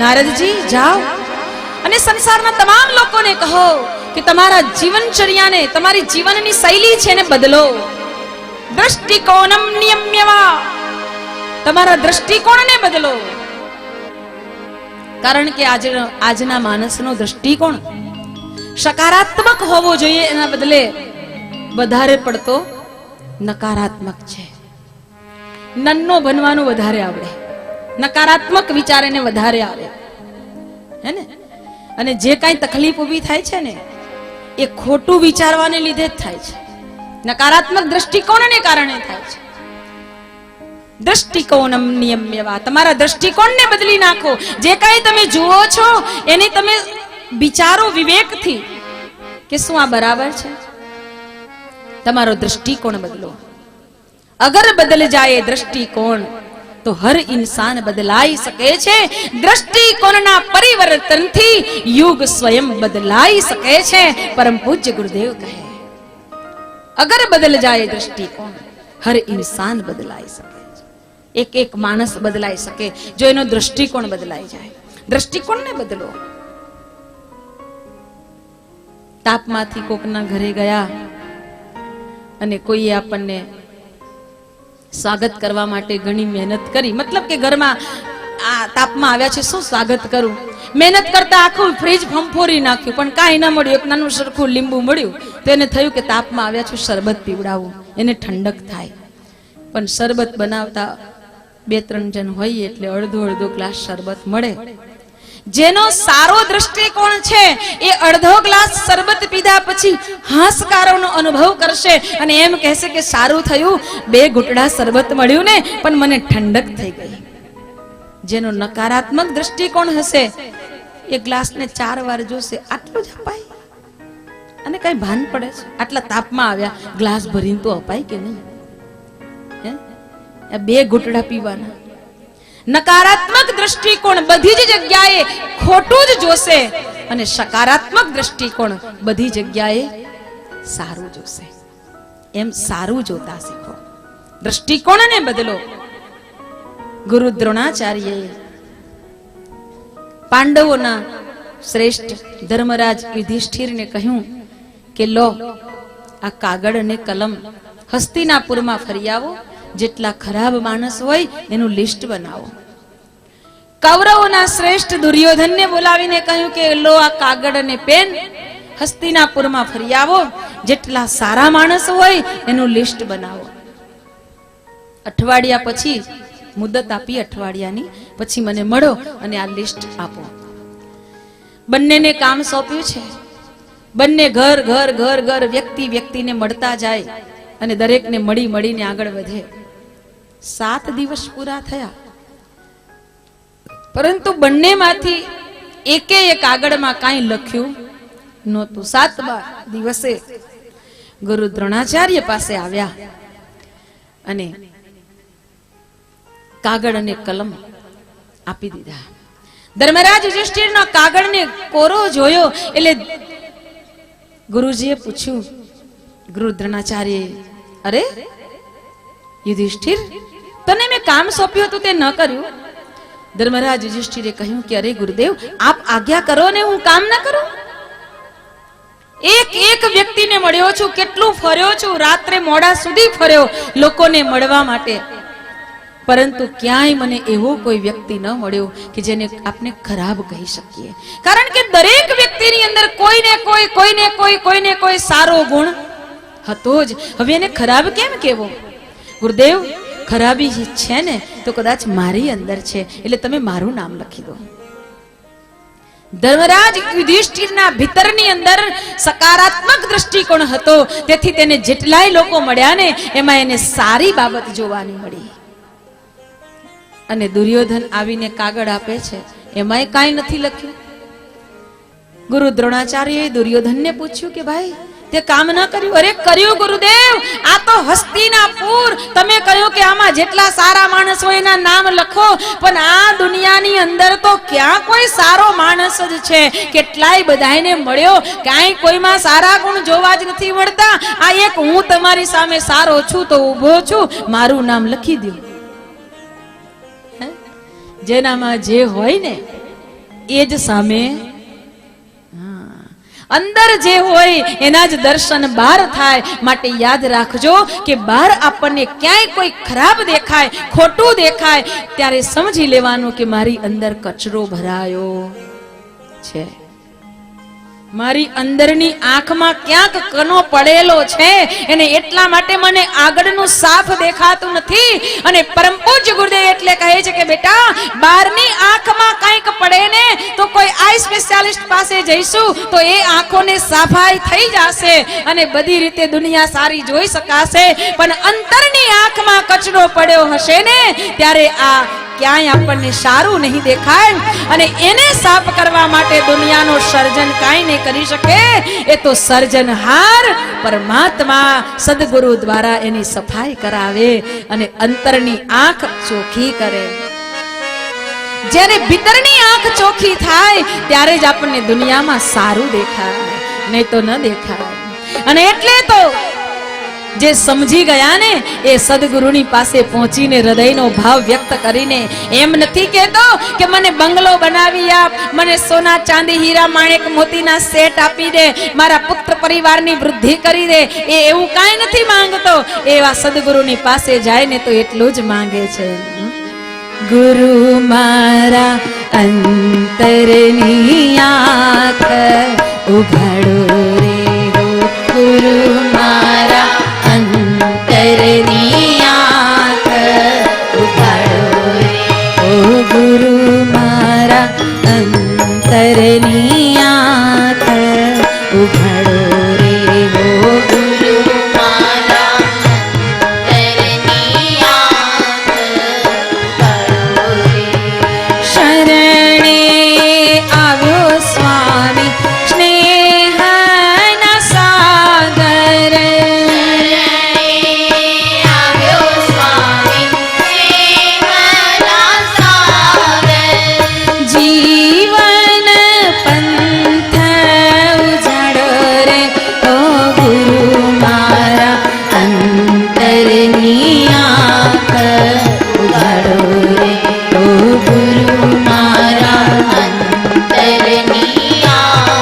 Speaker 1: નારદજી જાઓ અને સંસારના તમામ લોકોને કહો કે તમારા જીવનચર્યાને, તમારી જીવનની શૈલી છે ને બદલો. દ્રષ્ટિકોણમ નિયમ્યવા. તમારા દ્રષ્ટિકોણને બદલો. કારણ કે આજના માણસનો દ્રષ્ટિકોણ સકારાત્મક હોવો જોઈએ, એના બદલે વધારે પડતો નકારાત્મક છે. નન્નો બનવાનું વધારે આવડે, નકારાત્મક વિચાર એને વધારે આવે હે ને. અને જે કાંઈ તકલીફ ઊભી થાય છે ને એ ખોટું વિચારવાને લીધે જ થાય છે, નકારાત્મક દ્રષ્ટિકોણને કારણે થાય છે. દ્રષ્ટિકોણમ નિયમ્યવા. તમારા દ્રષ્ટિકોણને બદલી નાખો. જે કાંઈ તમે જુઓ છો એને તમે વિચારો વિવેકથી કે શું આ બરાબર છે. તમારો દ્રષ્ટિકોણ બદલો. અગર બદલ જાય દ્રષ્ટિકોણ તો હર ઇન્સાન બદલાઈ શકે છે. દ્રષ્ટિકોણના પરિવર્તનથી યુગ સ્વયં બદલાઈ શકે છે. પરમ પૂજ્ય ગુરુદેવ કહે, અગર બદલ જાય દ્રષ્ટિકોણ હર ઇન્સાન બદલાઈ શકે છે. એક એક માણસ બદલાઈ શકે જો એનો દ્રષ્ટિકોણ બદલાઈ જાય. દ્રષ્ટિકોણને બદલો. તાપમાંથી કોકના ઘરે ગયા અને કોઈએ આપણને સ્વાગત કરવા માટે ઘણી મહેનત કરી, મતલબ કે ઘરમાં આ તાપમાં આવ્યા છે, શું સ્વાગત કરું. મહેનત કરતા આખું ફ્રીજ ફંફોરી નાખ્યું, પણ કાંઈ ના મળ્યું. એક નાનું સરખું લીંબુ મળ્યું તો એને થયું કે તાપમાં આવ્યા છું, શરબત પીવડાવું, એને ઠંડક થાય. પણ શરબત બનાવતા 2-3 જણ હોઈએ એટલે અડધો ગ્લાસ શરબત મળે. જેનો સારો દ્રષ્ટિકોણ છે એ અડધો ગ્લાસ શરબત પીધા પછી હાશકારોનો અનુભવ કરશે અને એમ કહેશે કે સારું થયું, 2 ઘૂંટડા શરબત મળ્યું ને, પણ મને ઠંડક થઈ ગઈ. જેનો નકારાત્મક દ્રષ્ટિકોણ હશે એ ગ્લાસને 4 વાર જોશે, આટલું જ અપાય અને કઈ ભાન પડે છે? આટલા તાપમાં આવ્યા, ગ્લાસ ભરીને તો અપાય કે નહીં? હે, 2 ઘૂંટડા પીવાના. નકારાત્મક દ્રષ્ટિકોણ બધી જ જગ્યાએ ખોટું જ જોશે અને સકારાત્મક દ્રષ્ટિકોણ બધી જગ્યાએ સારું જોશે. એમ સારું જોતા શીખો, દ્રષ્ટિકોણને બદલો. ગુરુ દ્રોણાચાર્યએ પાંડવોના શ્રેષ્ઠ ધર્મરાજ યુધિષ્ઠિરને કહ્યું કે લો, આ કાગળ અને કલમ હસ્તિનાપુરમાં ફરી આવો, જેટલા ખરાબ માણસ હોય એનું લિસ્ટ બનાવો. કૌરવોના શ્રેષ્ઠ દુર્યોધનને બોલાવીને કહ્યું કે લો, આ કાગળ અને પેન હસ્તિનાપુરમાં ફરી આવો, જેટલા સારા માણસ હોય એનું લિસ્ટ બનાવો. અઠવાડિયા પછી મુદત આપી, અઠવાડિયાની પછી મને મળો અને આ લિસ્ટ આપો. બંનેને કામ સોંપ્યું છે. બંને ઘર ઘર ઘર ઘર વ્યક્તિ વ્યક્તિને મળતા જાય અને દરેકને મળીને આગળ વધે. 7 દિવસ પૂરા થયા, પરંતુ બંનેમાંથી એક આગળમાં કાંઈ લખ્યું નહોતું. 7મા દિવસે ગુરુ દ્રોણાચાર્ય પાસે આવ્યા અને કાગળ અને કલમ આપી દીધા. ધર્મરાજ યુધિષ્ઠિરનો કાગળને કોરો જોયો એટલે ગુરુજીએ પૂછ્યું, ગુરુ દ્રોણાચાર્ય, અરે યુધિષ્ઠિર, તને મેં કામ સોંપ્યું હતું તે ન કર્યું? ધર્મરાજ યુધિષ્ઠિરે કહ્યું કે અરે ગુરુદેવ, આપ આજ્ઞા કરો ને હું કામ ન કરું? એક વ્યક્તિને મળ્યો છું, કેટલું ફર્યો છું, રાત્રે મોડા સુધી ફર્યો લોકોને મળવા માટે, પરંતુ ક્યાંય મને એવો કોઈ વ્યક્તિ ન મળ્યો કે જેને આપણે ખરાબ કહી શકીએ. કારણ કે દરેક વ્યક્તિની અંદર કોઈને કોઈ સારો ગુણ હતો જ. હવે એને ખરાબ કેમ કહેવો? ગુરુદેવ, ખરાબી છે ને તો કદાચ મારી અંદર છે, એટલે તમે મારું નામ લખી દો. ધર્મરાજ યુધિષ્ઠિરના ભીતરની અંદર સકારાત્મક દ્રષ્ટિકોણ હતો, તેથી તેને જેટલાય લોકો મળ્યા ને એમાં એને સારી બાબત જોવાની મળી. અને દુર્યોધન આવીને કાગળ આપે છે, એમાંય કાંઈ નથી લખ્યું. ગુરુ દ્રોણાચાર્યએ દુર્યોધનને પૂછ્યું કે ભાઈ, તે કામ ન કર્યું? અરે કર્યું ગુરુદેવ, આ તો હસ્તિનાપુર, તમે કહ્યું કે આમાં જેટલા સારા માણસ હોય એના નામ લખો, પણ આ દુનિયાની અંદર તો ક્યાં કોઈ સારો માણસ જ છે? કેટલાય બધાને મળ્યો, કાંઈ કોઈમાં સારા ગુણ જોવા જ નથી મળતા. આ એક હું તમારી સામે સારો છું તો ઊભો છું, મારું નામ લખી દો. જેનામાં જે હોય ને એ જ સામે, અંદર જે હોય એના જ દર્શન બહાર થાય. માટે યાદ રાખજો કે બહાર આપણને ક્યાંય કોઈ ખરાબ દેખાય, ખોટું દેખાય, ત્યારે સમજી લેવાનું કે મારી અંદર કચરો ભરાયો છે, મારી અંદરની આંખમાં ક્યાંક કનો પડેલો છે, એને એટલા માટે મને આગળનું સાફ દેખાતું નથી. અને પરમ પૂજ્ય ગુરુદેવ એટલે કહે છે કે બેટા, બહારની આંખમાં કંઈક પડે ને તો કોઈ આઈ સ્પેશિયાલિસ્ટ પાસે જઈશું તો એ આંખોને સાફાઈ થઈ જશે અને બધી રીતે દુનિયા સારી જોઈ શકાશે. પણ અંતરની આંખમાં કચરો પડ્યો હશે ને ત્યારે આ ક્યાંય આપણને સારું નહીં દેખાય. અને એને સાફ કરવા માટે દુનિયાનો સર્જન કાંઈ નહીં કરી શકે. એ તો સર્જનહાર પરમાત્મા સદગુરુ દ્વારા એની સફાઈ કરાવે અને અંતરની આંખ ચોખ્ખી કરે. જ્યારે ભીતરની આંખ ચોખ્ખી થાય ત્યારે જ આપણને દુનિયામાં સારું દેખાય, નહીં તો ન દેખાય. અને એટલે તો જે સમજી ગયા ને એ સદગુરુની પાસે પહોંચીને હૃદયનો ભાવ વ્યક્ત કરીને એમ નથી કહેતો કે મને બંગલો બનાવી આપ, મને સોના ચાંદી હીરા માણેક મોતીના સેટ આપી દે, મારા પુત્ર પરિવારની વૃદ્ધિ કરી દે. એ એવું કાંઈ નથી માંગતો. એવા સદગુરુની પાસે જાય ને તો એટલું જ માંગે છે, ગુરુ મારા અંતરની આંખ ઉઘાડો રે, ગુરુ મારા અંતરની આંખ ઉઘાડો રે, ઓ ગુરુ મારા અંતરની આંખ ઉઘાડો.